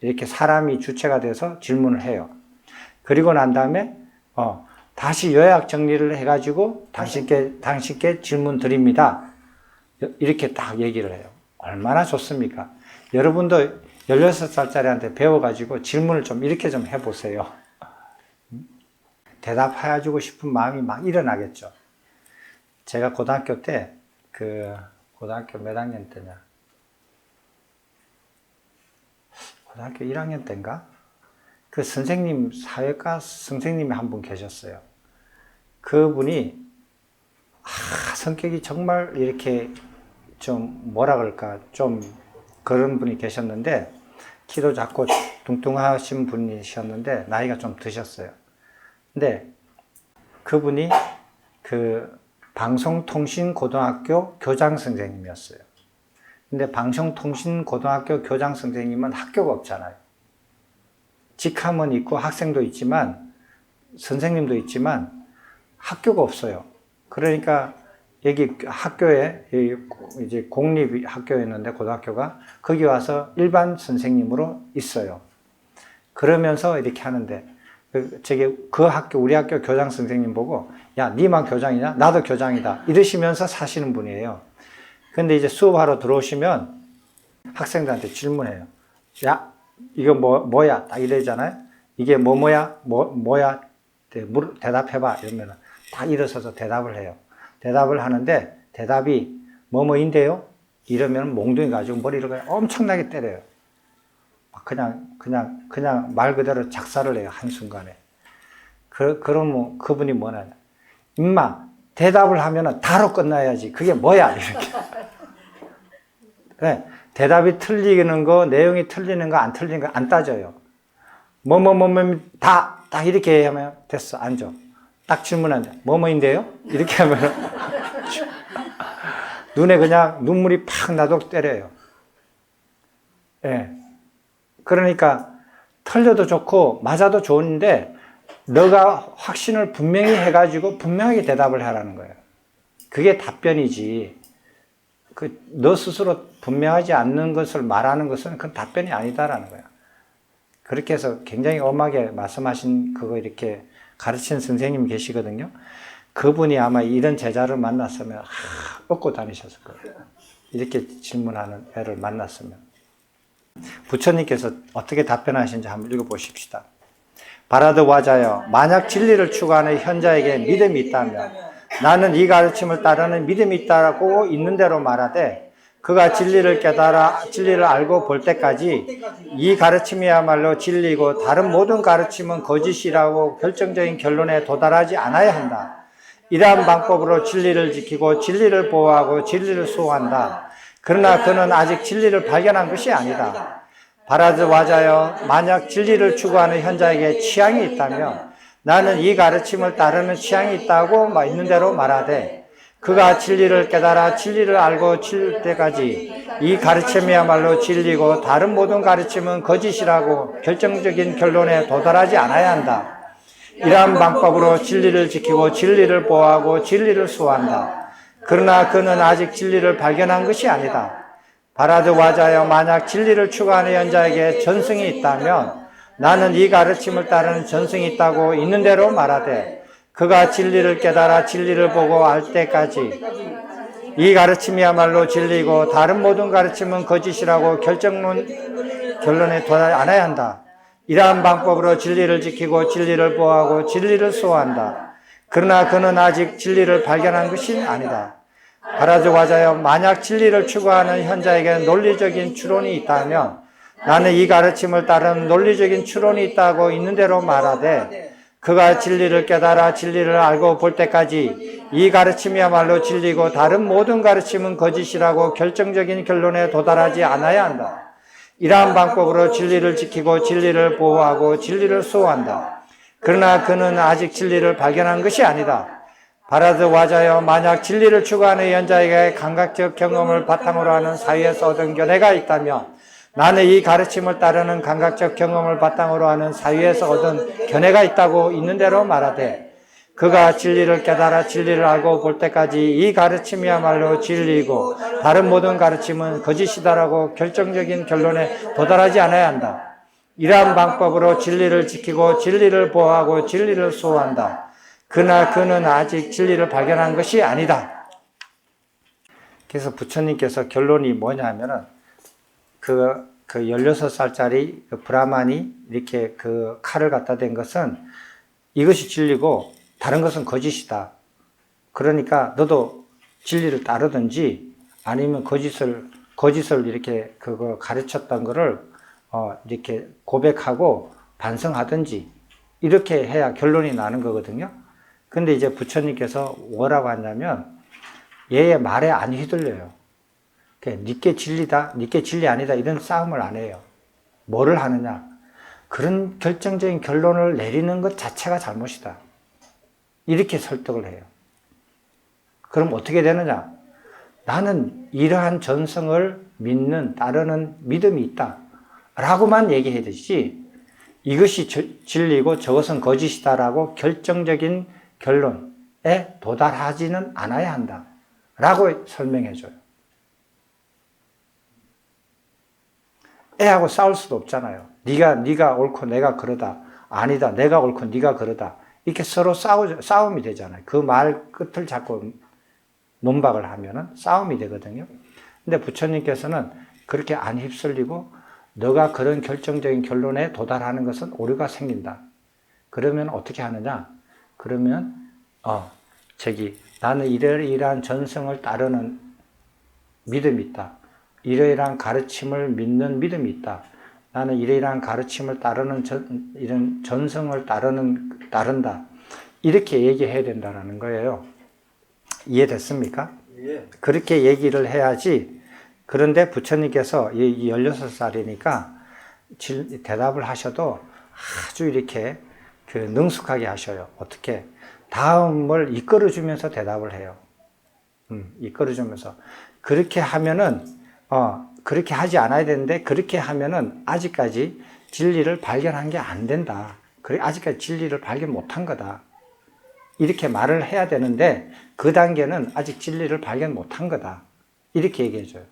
이렇게 사람이 주체가 돼서 질문을 해요. 그리고 난 다음에 다시 요약 정리를 해가지고 당신께 질문 드립니다. 이렇게 딱 얘기를 해요. 얼마나 좋습니까? 여러분도 16살짜리한테 배워가지고 질문을 좀 이렇게 좀 해보세요. 대답해주고 싶은 마음이 막 일어나겠죠. 제가 고등학교 때, 고등학교 몇 학년 때냐? 고등학교 1학년 때인가? 그 선생님, 사회과 선생님이 한 분 계셨어요. 그분이, 성격이 정말 이렇게 좀 뭐라 그럴까, 좀 그런 분이 계셨는데, 키도 작고 뚱뚱하신 분이셨는데, 나이가 좀 드셨어요. 근데 그분이 방송통신고등학교 교장 선생님이었어요. 근데 방송통신고등학교 교장 선생님은 학교가 없잖아요. 직함은 있고 학생도 있지만 선생님도 있지만 학교가 없어요. 그러니까 여기 학교에 이제 공립학교였는데 고등학교가 거기 와서 일반 선생님으로 있어요. 그러면서 이렇게 하는데 우리 학교 교장 선생님 보고 야, 니만 교장이냐? 나도 교장이다. 이러시면서 사시는 분이에요. 근데 이제 수업하러 들어오시면 학생들한테 질문해요. 야, 이거 뭐야? 딱 이러잖아요. 이게 뭐야? 대답해봐. 이러면 다 일어서서 대답을 해요. 대답을 하는데 대답이 뭐인데요? 이러면 몽둥이 가지고 머리를 그냥 엄청나게 때려요. 그냥 말 그대로 작살을 내요, 한순간에. 그러면 그분이 뭐냐. 임마, 대답을 하면은 다로 끝나야지. 그게 뭐야? 이렇게. 네, 대답이 틀리는 거, 내용이 틀리는 거, 안 틀리는 거 안 따져요. 딱 이렇게 하면 됐어, 앉아. 딱 질문하는데, 뭐인데요? 이렇게 하면 눈에 그냥 눈물이 팍 나도록 때려요. 예. 네. 그러니까 틀려도 좋고 맞아도 좋은데 너가 확신을 분명히 해가지고 분명하게 대답을 하라는 거예요. 그게 답변이지. 너 스스로 분명하지 않는 것을 말하는 것은 그건 답변이 아니다라는 거예요. 그렇게 해서 굉장히 엄하게 말씀하신 그거 이렇게 가르치는 선생님이 계시거든요. 그분이 아마 이런 제자를 만났으면 얻고 다니셨을 거예요. 이렇게 질문하는 애를 만났으면. 부처님께서 어떻게 답변하신지 한번 읽어보십시다. 바라드와자여, 만약 진리를 추구하는 현자에게 믿음이 있다면 나는 이 가르침을 따르는 믿음이 있다고 있는 대로 말하되 그가 진리를 깨달아 진리를 알고 볼 때까지 이 가르침이야말로 진리고 다른 모든 가르침은 거짓이라고 결정적인 결론에 도달하지 않아야 한다. 이러한 방법으로 진리를 지키고 진리를 보호하고 진리를 수호한다. 그러나 그는 아직 진리를 발견한 것이 아니다. 바라드와자여, 만약 진리를 추구하는 현자에게 취향이 있다면 나는 이 가르침을 따르는 취향이 있다고 있는 대로 말하되 그가 진리를 깨달아 진리를 알고 칠 때까지 이 가르침이야말로 진리고 다른 모든 가르침은 거짓이라고 결정적인 결론에 도달하지 않아야 한다. 이러한 방법으로 진리를 지키고 진리를 보호하고 진리를 수호한다. 그러나 그는 아직 진리를 발견한 것이 아니다. 바라드와자여, 만약 진리를 추구하는 현자에게 전승이 있다면 나는 이 가르침을 따르는 전승이 있다고 있는 대로 말하되 그가 진리를 깨달아 진리를 보고 알 때까지 이 가르침이야말로 진리고 다른 모든 가르침은 거짓이라고 결론에 도달하지 않아야 한다. 이러한 방법으로 진리를 지키고 진리를 보호하고 진리를 수호한다. 그러나 그는 아직 진리를 발견한 것이 아니다. 바라드와자여, 만약 진리를 추구하는 현자에게 논리적인 추론이 있다면 나는 이 가르침을 따르는 논리적인 추론이 있다고 있는 대로 말하되 그가 진리를 깨달아 진리를 알고 볼 때까지 이 가르침이야말로 진리고 다른 모든 가르침은 거짓이라고 결정적인 결론에 도달하지 않아야 한다. 이러한 방법으로 진리를 지키고 진리를 보호하고 진리를 수호한다. 그러나 그는 아직 진리를 발견한 것이 아니다. 바라드와자여, 만약 진리를 추구하는 현자에게 감각적 경험을 바탕으로 하는 사회에서 얻은 견해가 있다면 나는 이 가르침을 따르는 감각적 경험을 바탕으로 하는 사유에서 얻은 견해가 있다고 있는 대로 말하되 그가 진리를 깨달아 진리를 알고 볼 때까지 이 가르침이야말로 진리이고 다른 모든 가르침은 거짓이다라고 결정적인 결론에 도달하지 않아야 한다. 이러한 방법으로 진리를 지키고 진리를 보호하고 진리를 수호한다. 그러나 그는 아직 진리를 발견한 것이 아니다. 그래서 부처님께서 결론이 뭐냐면은 그 16살짜리 그 브라만이 이렇게 그 칼을 갖다 댄 것은 이것이 진리고 다른 것은 거짓이다. 그러니까 너도 진리를 따르든지 아니면 거짓을 이렇게 그거 가르쳤던 거를 이렇게 고백하고 반성하든지 이렇게 해야 결론이 나는 거거든요. 근데 이제 부처님께서 뭐라고 하냐면 얘의 말에 안 휘둘려요. 니께 진리다, 니께 진리 아니다 이런 싸움을 안 해요. 뭐를 하느냐? 그런 결정적인 결론을 내리는 것 자체가 잘못이다. 이렇게 설득을 해요. 그럼 어떻게 되느냐? 나는 이러한 전성을 믿는, 따르는 믿음이 있다. 라고만 얘기해야 되지, 이것이 진리고 저것은 거짓이다라고 결정적인 결론에 도달하지는 않아야 한다. 라고 설명해줘요. 애하고 싸울 수도 없잖아요. 네가 옳고 내가 그러다. 아니다. 내가 옳고 네가 그러다. 이렇게 서로 싸움이 되잖아요. 그 말 끝을 자꾸 논박을 하면은 싸움이 되거든요. 근데 부처님께서는 그렇게 안 휩쓸리고 너가 그런 결정적인 결론에 도달하는 것은 오류가 생긴다. 그러면 어떻게 하느냐? 그러면 나는 이러이러한 전성을 따르는 믿음이 있다. 이러이러한 가르침을 믿는 믿음이 있다. 나는 이러이러한 가르침을 따르는 이런 전성을 따른다. 이렇게 얘기해야 된다는 거예요. 이해됐습니까? 예. 그렇게 얘기를 해야지. 그런데 부처님께서 이 16살이니까 대답을 하셔도 아주 이렇게 그 능숙하게 하셔요. 어떻게? 다음을 이끌어주면서 대답을 해요. 이끌어주면서. 그렇게 하면은, 그렇게 하지 않아야 되는데, 그렇게 하면은 아직까지 진리를 발견한 게 안 된다. 아직까지 진리를 발견 못한 거다. 이렇게 말을 해야 되는데, 그 단계는 아직 진리를 발견 못한 거다. 이렇게 얘기해줘요.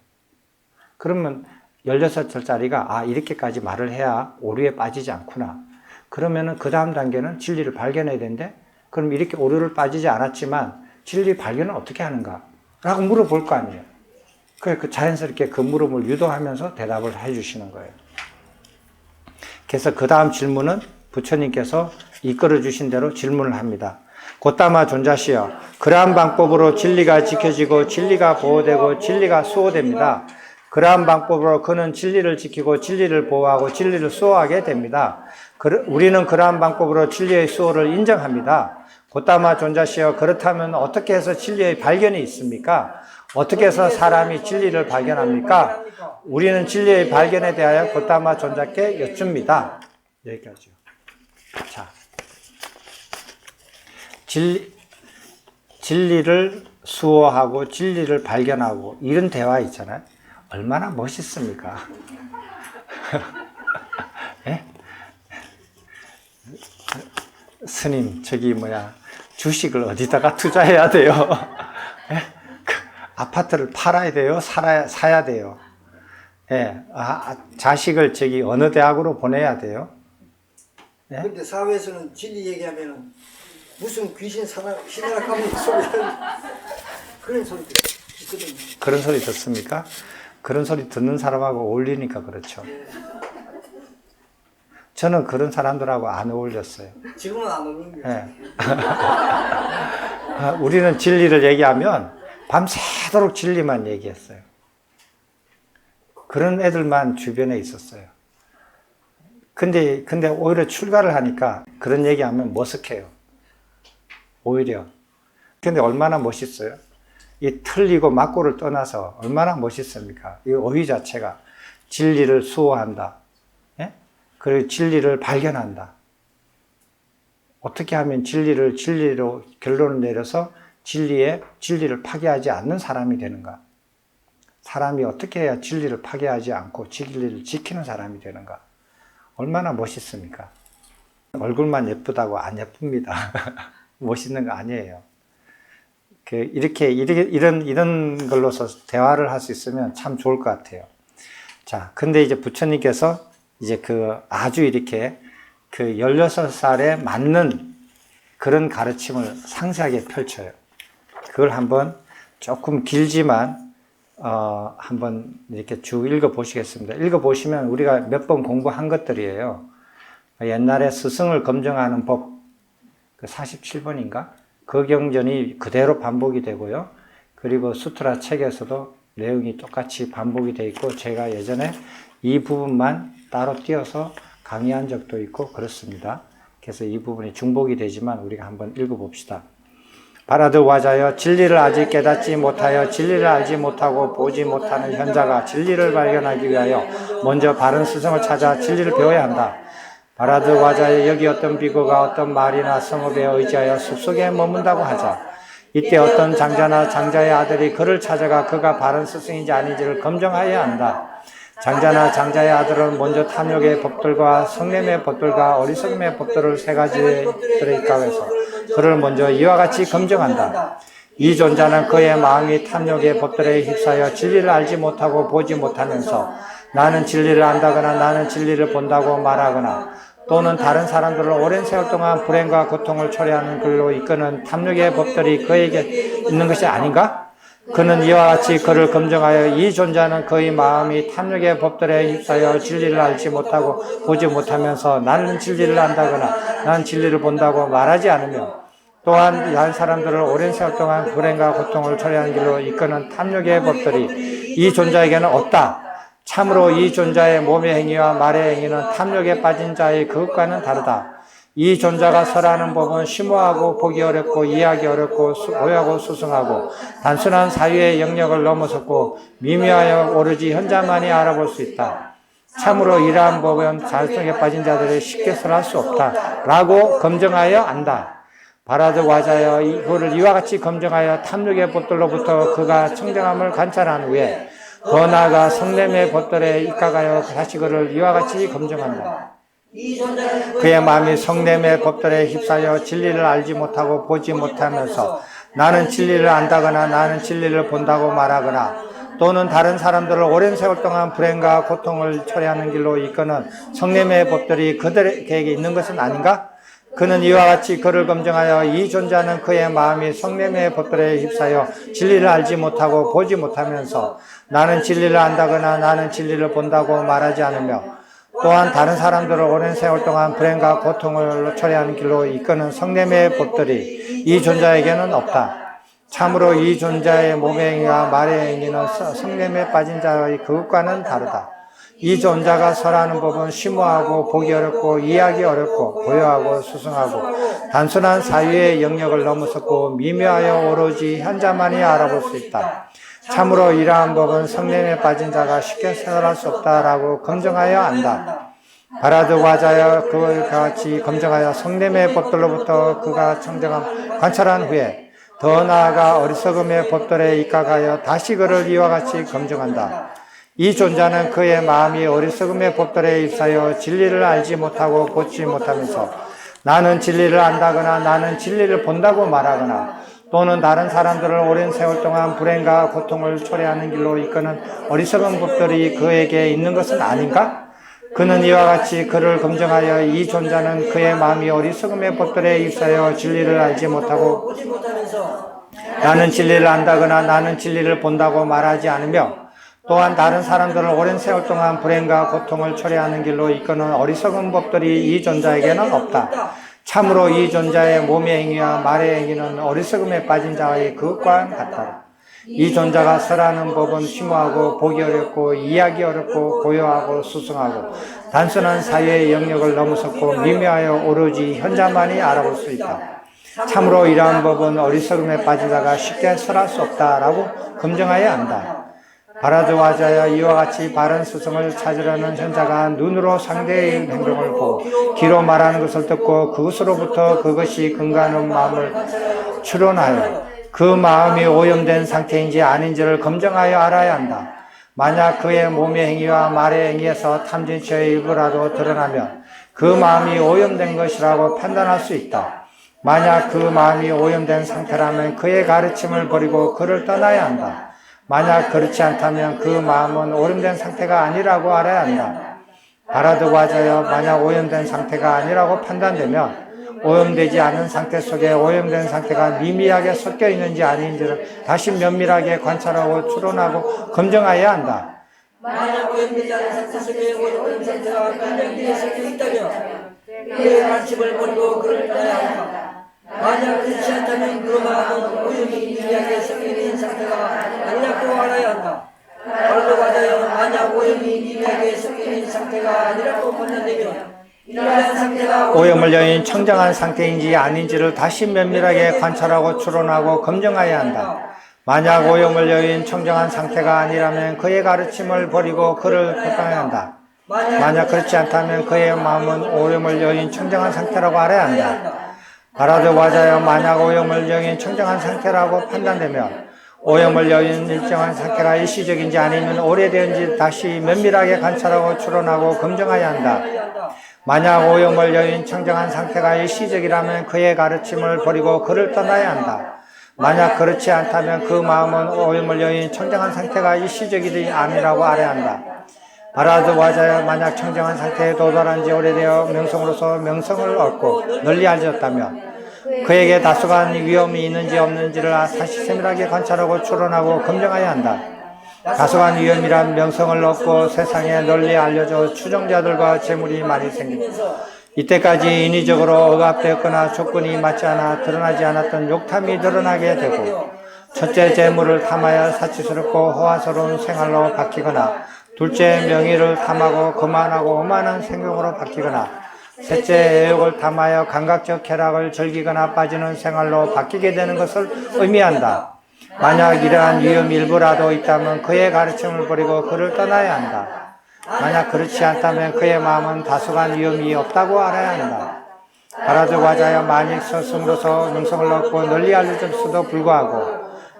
그러면 16살짜리가, 이렇게까지 말을 해야 오류에 빠지지 않구나. 그러면은 그 다음 단계는 진리를 발견해야 되는데, 그럼 이렇게 오류를 빠지지 않았지만, 진리 발견은 어떻게 하는가? 라고 물어볼 거 아니에요. 그 자연스럽게 그 물음을 유도하면서 대답을 해주시는 거예요. 그래서 그 다음 질문은 부처님께서 이끌어 주신 대로 질문을 합니다. 곧다마 존자시여, 그러한 방법으로 진리가 지켜지고 진리가 보호되고 진리가 수호됩니다. 그러한 방법으로 그는 진리를 지키고 진리를 보호하고 진리를 수호하게 됩니다. 우리는 그러한 방법으로 진리의 수호를 인정합니다. 곧다마 존자시여, 그렇다면 어떻게 해서 진리의 발견이 있습니까? 어떻게 해서 사람이 진리를 발견합니까? 우리는 진리의 발견에 대하여 곧다마 존자께 여쭙니다. 여기까지요. 자, 진리를 수호하고 진리를 발견하고 이런 대화 있잖아요. 얼마나 멋있습니까? 예? 스님, 주식을 어디다가 투자해야 돼요? 예? 아파트를 팔아야 돼요? 사야 돼요? 예. 자식을 어느 대학으로 보내야 돼요? 예? 근데 사회에서는 진리 얘기하면은 무슨 귀신 신하라 가면 소리 그런 소리 있거든요. 그런 소리 듣습니까? 그런 소리 듣는 사람하고 어울리니까 그렇죠. 저는 그런 사람들하고 안 어울렸어요. 지금은 안 오는 거예요. 예. 우리는 진리를 얘기하면 밤새도록 진리만 얘기했어요. 그런 애들만 주변에 있었어요. 근데 오히려 출가를 하니까 그런 얘기하면 머쓱해요. 오히려. 근데 얼마나 멋있어요? 이 틀리고 맞고를 떠나서 얼마나 멋있습니까? 이 어휘 자체가 진리를 수호한다. 예? 그리고 진리를 발견한다. 어떻게 하면 진리로 결론을 내려서 진리를 파괴하지 않는 사람이 되는가? 사람이 어떻게 해야 진리를 파괴하지 않고 진리를 지키는 사람이 되는가? 얼마나 멋있습니까? 얼굴만 예쁘다고 안 예쁩니다. 멋있는 거 아니에요. 이런 걸로서 대화를 할 수 있으면 참 좋을 것 같아요. 자, 근데 이제 부처님께서 이제 아주 이렇게 16살에 맞는 그런 가르침을 상세하게 펼쳐요. 그걸 한번 조금 길지만, 한번 이렇게 쭉 읽어보시겠습니다. 읽어보시면 우리가 몇 번 공부한 것들이에요. 옛날에 스승을 검증하는 법, 47번인가? 그 경전이 그대로 반복이 되고요. 그리고 수트라 책에서도 내용이 똑같이 반복이 되어 있고, 제가 예전에 이 부분만 따로 띄어서 강의한 적도 있고 그렇습니다. 그래서 이 부분이 중복이 되지만 우리가 한번 읽어봅시다. 바라드와자여, 진리를 아직 깨닫지 못하여 진리를 알지 못하고 보지 못하는 현자가 진리를 발견하기 위하여 먼저 바른 스승을 찾아 진리를 배워야 한다. 바라드와자여, 여기 어떤 비구가 어떤 말이나 성읍에 의지하여 숲속에 머문다고 하자. 이때 어떤 장자나 장자의 아들이 그를 찾아가 그가 바른 스승인지 아닌지를 검증하여야 한다. 장자나 장자의 아들은 먼저 탐욕의 법들과 성냄의 법들과 어리석음의 법들을 세 가지들에 입각해서 그를 먼저 이와 같이 검증한다. 이 존자는 그의 마음이 탐욕의 법들에 휩싸여 진리를 알지 못하고 보지 못하면서 나는 진리를 안다거나 나는 진리를 본다고 말하거나 또는 다른 사람들을 오랜 세월 동안 불행과 고통을 초래하는 길로 이끄는 탐욕의 법들이 그에게 있는 것이 아닌가? 그는 이와 같이 그를 검증하여 이 존자는 그의 마음이 탐욕의 법들에 휩싸여 진리를 알지 못하고 보지 못하면서 나는 진리를 안다거나 나는 진리를 본다고 말하지 않으며 또한 다른 사람들을 오랜 세월 동안 불행과 고통을 초래하는 길로 이끄는 탐욕의 법들이 이 존자에게는 없다. 참으로 이 존자의 몸의 행위와 말의 행위는 탐욕에 빠진 자의 그것과는 다르다. 이 존자가 설하는 법은 심오하고 보기 어렵고 이해하기 어렵고 오해하고 수승하고 단순한 사유의 영역을 넘어섰고 미묘하여 오로지 현자만이 알아볼 수 있다. 참으로 이러한 법은 자성에 빠진 자들이 쉽게 설할 수 없다. 라고 검증하여 안다. 바라드와자여, 이거를 이와 같이 검증하여 탐욕의 법들로부터 그가 청정함을 관찰한 후에 더 나아가 성냄의 법들에 입각하여 다시 그를 이와 같이 검증한다. 그의 마음이 성냄의 법들에 휩싸여 진리를 알지 못하고 보지 못하면서 나는 진리를 안다거나 나는 진리를 본다고 말하거나 또는 다른 사람들을 오랜 세월 동안 불행과 고통을 초래하는 길로 이끄는 성냄의 법들이 그들에게 있는 것은 아닌가? 그는 이와 같이 그를 검증하여 이 존자는 그의 마음이 성냄의 법들에 휩싸여 진리를 알지 못하고 보지 못하면서 나는 진리를 안다거나 나는 진리를 본다고 말하지 않으며 또한 다른 사람들을 오랜 세월 동안 불행과 고통을 초래하는 길로 이끄는 성냄의 법들이 이 존자에게는 없다. 참으로 이 존자의 몸의 행위와 말의 행위는 성냄에 빠진 자의 그것과는 다르다. 이 존자가 설하는 법은 심오하고 보기 어렵고 이해하기 어렵고 고요하고 수승하고 단순한 사유의 영역을 넘어섰고 미묘하여 오로지 현자만이 알아볼 수 있다. 참으로 이러한 법은 성냄에 빠진 자가 쉽게 설할 수 없다라고 검증하여 안다. 바라드와자여, 그와 같이 검증하여 성냄의 법들로부터 그가 청정함 관찰한 후에 더 나아가 어리석음의 법들에 입각하여 다시 그를 이와 같이 검증한다. 이 존자는 그의 마음이 어리석음의 법들에 휩싸여 진리를 알지 못하고 보지 못하면서 나는 진리를 안다거나 나는 진리를 본다고 말하거나 또는 다른 사람들을 오랜 세월 동안 불행과 고통을 초래하는 길로 이끄는 어리석은 법들이 그에게 있는 것은 아닌가? 그는 이와 같이 그를 검증하여 이 존자는 그의 마음이 어리석음의 법들에 휩싸여 진리를 알지 못하고 나는 진리를 안다거나 나는 진리를 본다고 말하지 않으며 또한 다른 사람들을 오랜 세월 동안 불행과 고통을 초래하는 길로 이끄는 어리석은 법들이 이 존자에게는 없다. 참으로 이 존자의 몸의 행위와 말의 행위는 어리석음에 빠진 자의 그것과 같다. 이 존자가 설하는 법은 심오하고 보기 어렵고 이해하기 어렵고 고요하고 수승하고 단순한 사유의 영역을 넘어섰고 미묘하여 오로지 현자만이 알아볼 수 있다. 참으로 이러한 법은 어리석음에 빠진 자가 쉽게 설할 수 없다라고 검증하여야 한다. 바라드와자여, 이와 같이 바른 스승을 찾으려는 현자가 눈으로 상대의 행동을 보고 귀로 말하는 것을 듣고 그것으로부터 그것이 근거하는 마음을 추론하여 그 마음이 오염된 상태인지 아닌지를 검증하여 알아야 한다. 만약 그의 몸의 행위와 말의 행위에서 탐진치의 일부라도 드러나면 그 마음이 오염된 것이라고 판단할 수 있다. 만약 그 마음이 오염된 상태라면 그의 가르침을 버리고 그를 떠나야 한다. 만약 그렇지 않다면 그 마음은 오염된 상태가 아니라고 알아야 한다. 바라드 과자여, 만약 오염된 상태가 아니라고 판단되면 오염되지 않은 상태 속에 오염된 상태가 미미하게 섞여 있는지 아닌지를 다시 면밀하게 관찰하고 추론하고 검증해야 한다. 만약 오염되지 않은 상태 속에 오염된 상태가 미미하게 섞여 있다면 그의 가르침을 버리고 그를 떠나야 한다. 만약 그렇지 않다면 그 마음은 오염이 미미하게 섞여 있는 상태가 아니라고 알아야 한다. 바라드 과자여, 만약 오염이 미미하게 섞여 있는 상태가 아니라고 판단되면 이러한 상태가 오염을 여인 청정한 상태인지 아닌지를 다시 면밀하게 관찰하고 추론하고 검증해야 한다. 만약 오염을 여인 청정한 상태가 아니라면 그의 가르침을 버리고 그를 떠나야 한다. 만약 그렇지 않다면 그의 마음은 오염을 여인 청정한 상태라고 알아야 한다. 바라드 과자여, 만약 오염을 여인 청정한 상태라고 판단되면 오염을 여인 일정한 상태가 일시적인지 아니면 오래된지 다시 면밀하게 관찰하고 추론하고 검증해야 한다. 만약 오염을 여인 청정한 상태가 일시적이라면 그의 가르침을 버리고 그를 떠나야 한다. 만약 그렇지 않다면 그 마음은 오염을 여인 청정한 상태가 일시적이지 아니라고 알아야 한다. 바라드 과자여, 만약 청정한 상태에 도달한 지 오래되어 명성으로서 명성을 얻고 널리 알려졌다면 그에게 다소간 위험이 있는지 없는지를 다시 세밀하게 관찰하고 추론하고 검증해야 한다. 다소간 위험이란 명성을 얻고 세상에 널리 알려져 추종자들과 재물이 많이 생깁니다. 이때까지 인위적으로 억압되었거나 조건이 맞지 않아 드러나지 않았던 욕탐이 드러나게 되고, 첫째 재물을 탐하여 사치스럽고 호화스러운 생활로 바뀌거나, 둘째 명예를 탐하고 거만하고 오만한 생각으로 바뀌거나, 셋째 애욕을 탐하여 감각적 쾌락을 즐기거나 빠지는 생활로 바뀌게 되는 것을 의미한다. 만약 이러한 위험 일부라도 있다면 그의 가르침을 버리고 그를 떠나야 한다. 만약 그렇지 않다면 그의 마음은 다소간 위험이 없다고 알아야 한다. 바라드 과자여, 만약 스승으로서 명성을 얻고 널리 알려졌음에도 불구하고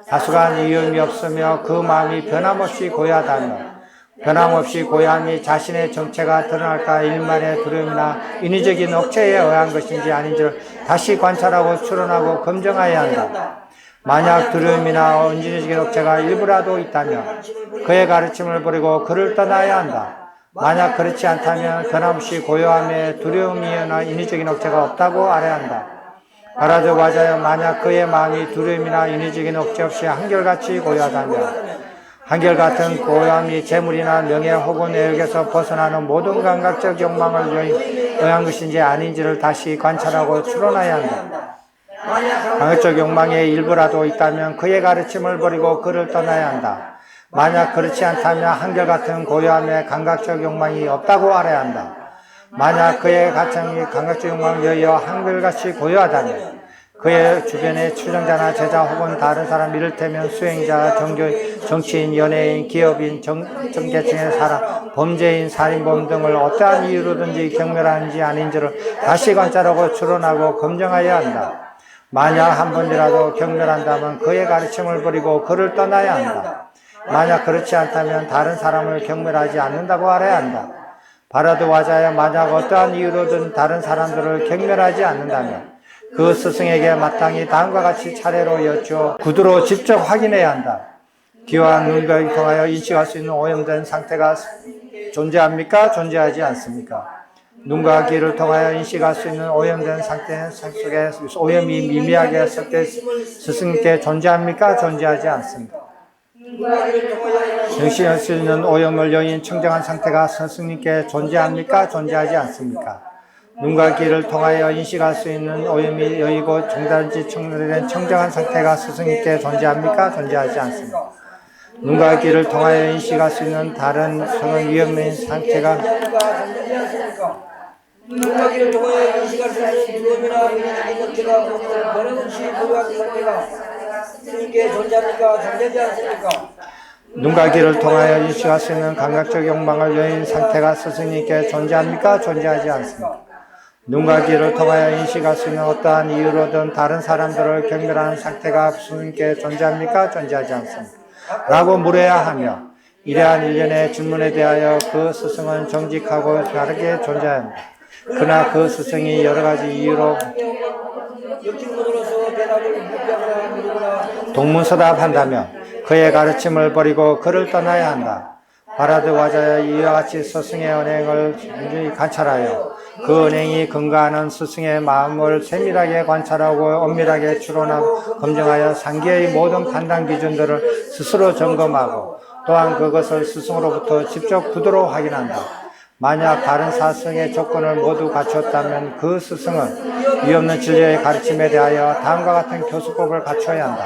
다소간 위험이 없으며 그 마음이 변함없이 고요하다면, 변함없이 고요함이 자신의 정체가 드러날까 일만의 두려움이나 인위적인 억체에 의한 것인지 아닌지를 다시 관찰하고 추론하고 검증해야 한다. 만약 두려움이나 인위적인 억체가 일부라도 있다면 그의 가르침을 버리고 그를 떠나야 한다. 만약 그렇지 않다면 변함없이 고요함에 두려움이나 인위적인 억체가 없다고 알아야 한다. 바라드 과자여, 만약 그의 마음이 두려움이나 인위적인 억체 없이 한결같이 고요하다면 한결같은 고요함이 재물이나 명예 혹은 애욕에서 벗어나는 모든 감각적 욕망을 의한 것인지 아닌지를 다시 관찰하고 추론해야 한다. 감각적 욕망의 일부라도 있다면 그의 가르침을 버리고 그를 떠나야 한다. 만약 그렇지 않다면 한결같은 고요함에 감각적 욕망이 없다고 알아야 한다. 만약 그의 가정이 감각적 욕망을 여여 한결같이 고요하다면 그의 주변의 추종자나 제자 혹은 다른 사람, 이를테면 수행자, 정치인, 연예인, 기업인, 정계층의 사람, 범죄인, 살인범 등을 어떠한 이유로든지 경멸하는지 아닌지를 다시 관찰하고 추론하고 검증해야 한다. 만약 한 번이라도 경멸한다면 그의 가르침을 버리고 그를 떠나야 한다. 만약 그렇지 않다면 다른 사람을 경멸하지 않는다고 알아야 한다. 바라드 과자여, 만약 어떠한 이유로든 다른 사람들을 경멸하지 않는다면 그 스승에게 마땅히 다음과 같이 차례로 여쭈어 구두로 직접 확인해야 한다. 귀와 눈을 통하여 인식할 수 있는 오염된 상태가 존재합니까? 존재하지 않습니까? 눈과 귀를 통하여 인식할 수 있는 오염된 상태 속에 오염이 미미하게 섞여 스승께 존재합니까? 존재하지 않습니다. 정신할 수 있는 오염을 여인 청정한 상태가 스승님께 존재합니까? 존재하지 않습니까? 눈과 귀를 통하여 인식할 수 있는 오염이 여의고 정단지 청결된 청정한 상태가 스승님께 존재합니까? 존재하지 않습니다. 눈과 귀를 통하여 인식할 수 있는 다른 성은 위험한 상태가 눈과 귀를 통하여 인식할 수 있는 두려움이나 인위적인 억체가 변함없이 고요한 상태가 스승님께 존재합니까? 존재하지 않습니까? 눈과 귀를 통하여 인식할 수 있는 감각적 욕망을 여인 상태가 스승님께 존재합니까? 존재하지 않습니다. 눈과 귀를 통하여 인식할 수 있는 어떠한 이유로든 다른 사람들을 경멸하는 상태가 스승님께 존재합니까? 존재하지 않습니다. 라고 물어야 하며, 이러한 일련의 질문에 대하여 그 스승은 정직하고 다르게 존재합니다. 그러나 그 스승이 여러 가지 이유로 역질문으로서 대답을 묵비하거나 물으거나 동문서답한다면 그의 가르침을 버리고 그를 떠나야 한다. 바라드 와자야 이와 같이 스승의 언행을 분명히 관찰하여 그 언행이 근거하는 스승의 마음을 세밀하게 관찰하고 엄밀하게 추론하고 검증하여 상기의 모든 판단 기준들을 스스로 점검하고 또한 그것을 스승으로부터 직접 구두로 확인한다. 만약 다른 사승의 조건을 모두 갖추었다면 그 스승은 위없는 진리의 가르침에 대하여 다음과 같은 교수법을 갖춰야 한다.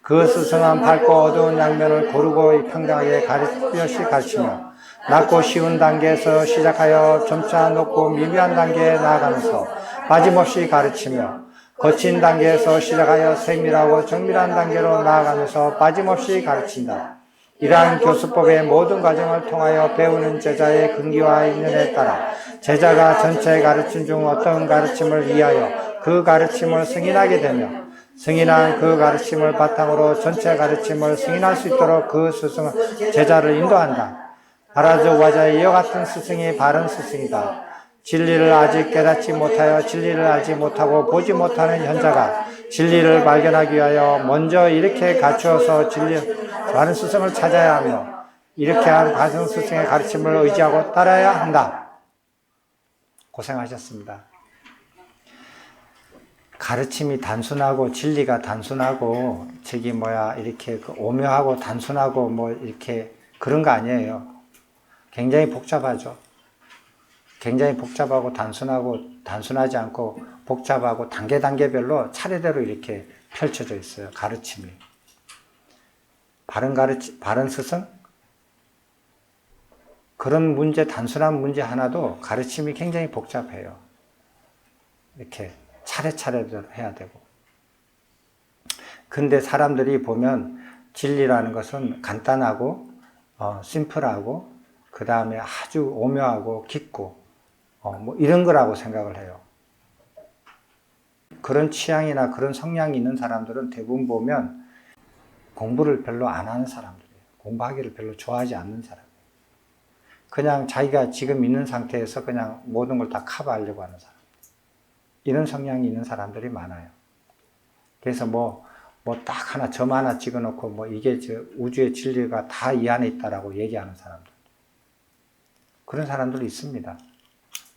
그 스승은 밝고 어두운 양면을 고르고 평등하게 뚜렷이 가르치며 낮고 쉬운 단계에서 시작하여 점차 높고 미미한 단계에 나아가면서 빠짐없이 가르치며 거친 단계에서 시작하여 세밀하고 정밀한 단계로 나아가면서 빠짐없이 가르친다. 이러한 교수법의 모든 과정을 통하여 배우는 제자의 근기와 인연에 따라 제자가 전체 가르침 중 어떤 가르침을 이하여 그 가르침을 승인하게 되며 승인한 그 가르침을 바탕으로 전체 가르침을 승인할 수 있도록 그 스승은 제자를 인도한다. 바라드 와자의 이와 같은 스승이 바른 스승이다. 진리를 아직 깨닫지 못하여 진리를 알지 못하고 보지 못하는 현자가 진리를 발견하기 위하여 먼저 이렇게 갖추어서 바른 스승을 찾아야 하며 이렇게 한 바른 스승의 가르침을 의지하고 따라야 한다. 고생하셨습니다. 가르침이 단순하고 진리가 단순하고 이렇게 오묘하고 단순하고 이렇게 그런 거 아니에요. 굉장히 복잡하죠. 굉장히 복잡하고 단순하지 않고 복잡하고 단계별로 차례대로 이렇게 펼쳐져 있어요. 가르침이. 바른 스승? 그런 단순한 문제 하나도 가르침이 굉장히 복잡해요. 이렇게 차례차례대로 해야 되고. 근데 사람들이 보면 진리라는 것은 간단하고, 심플하고, 그 다음에 아주 오묘하고 깊고, 이런 거라고 생각을 해요. 그런 취향이나 그런 성향이 있는 사람들은 대부분 보면 공부를 별로 안 하는 사람들이에요. 공부하기를 별로 좋아하지 않는 사람. 그냥 자기가 지금 있는 상태에서 그냥 모든 걸 다 커버하려고 하는 사람. 이런 성향이 있는 사람들이 많아요. 그래서 딱 하나, 점 하나 찍어 놓고, 이게 우주의 진리가 다 이 안에 있다라고 얘기하는 사람들. 그런 사람들이 있습니다.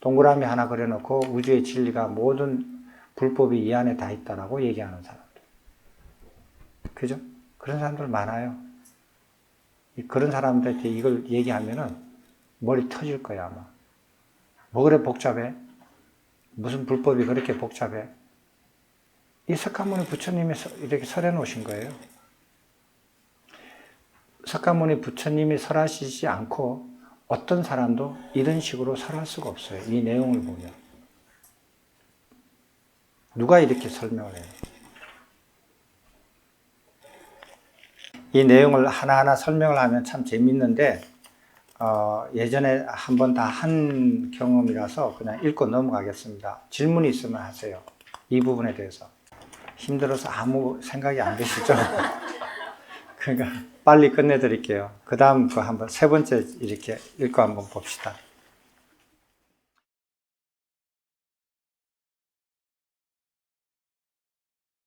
동그라미 하나 그려놓고 우주의 진리가 모든 불법이 이 안에 다 있다라고 얘기하는 사람들. 그죠? 그런 사람들 많아요. 그런 사람들한테 이걸 얘기하면은 머리 터질 거야, 아마. 뭐 그래 복잡해? 무슨 불법이 그렇게 복잡해? 이 석가모니 부처님이 이렇게 설해 놓으신 거예요. 석가모니 부처님이 설하시지 않고 어떤 사람도 이런 식으로 설할 수가 없어요. 이 내용을 보면. 누가 이렇게 설명을 해요? 이 내용을 하나하나 설명을 하면 참 재밌는데 예전에 한번 다 한 경험이라서 그냥 읽고 넘어가겠습니다. 질문이 있으면 하세요. 이 부분에 대해서. 힘들어서 아무 생각이 안 드시죠? 그러니까 빨리 끝내드릴게요. 그 다음 한번 세 번째 이렇게 읽고 한번 봅시다.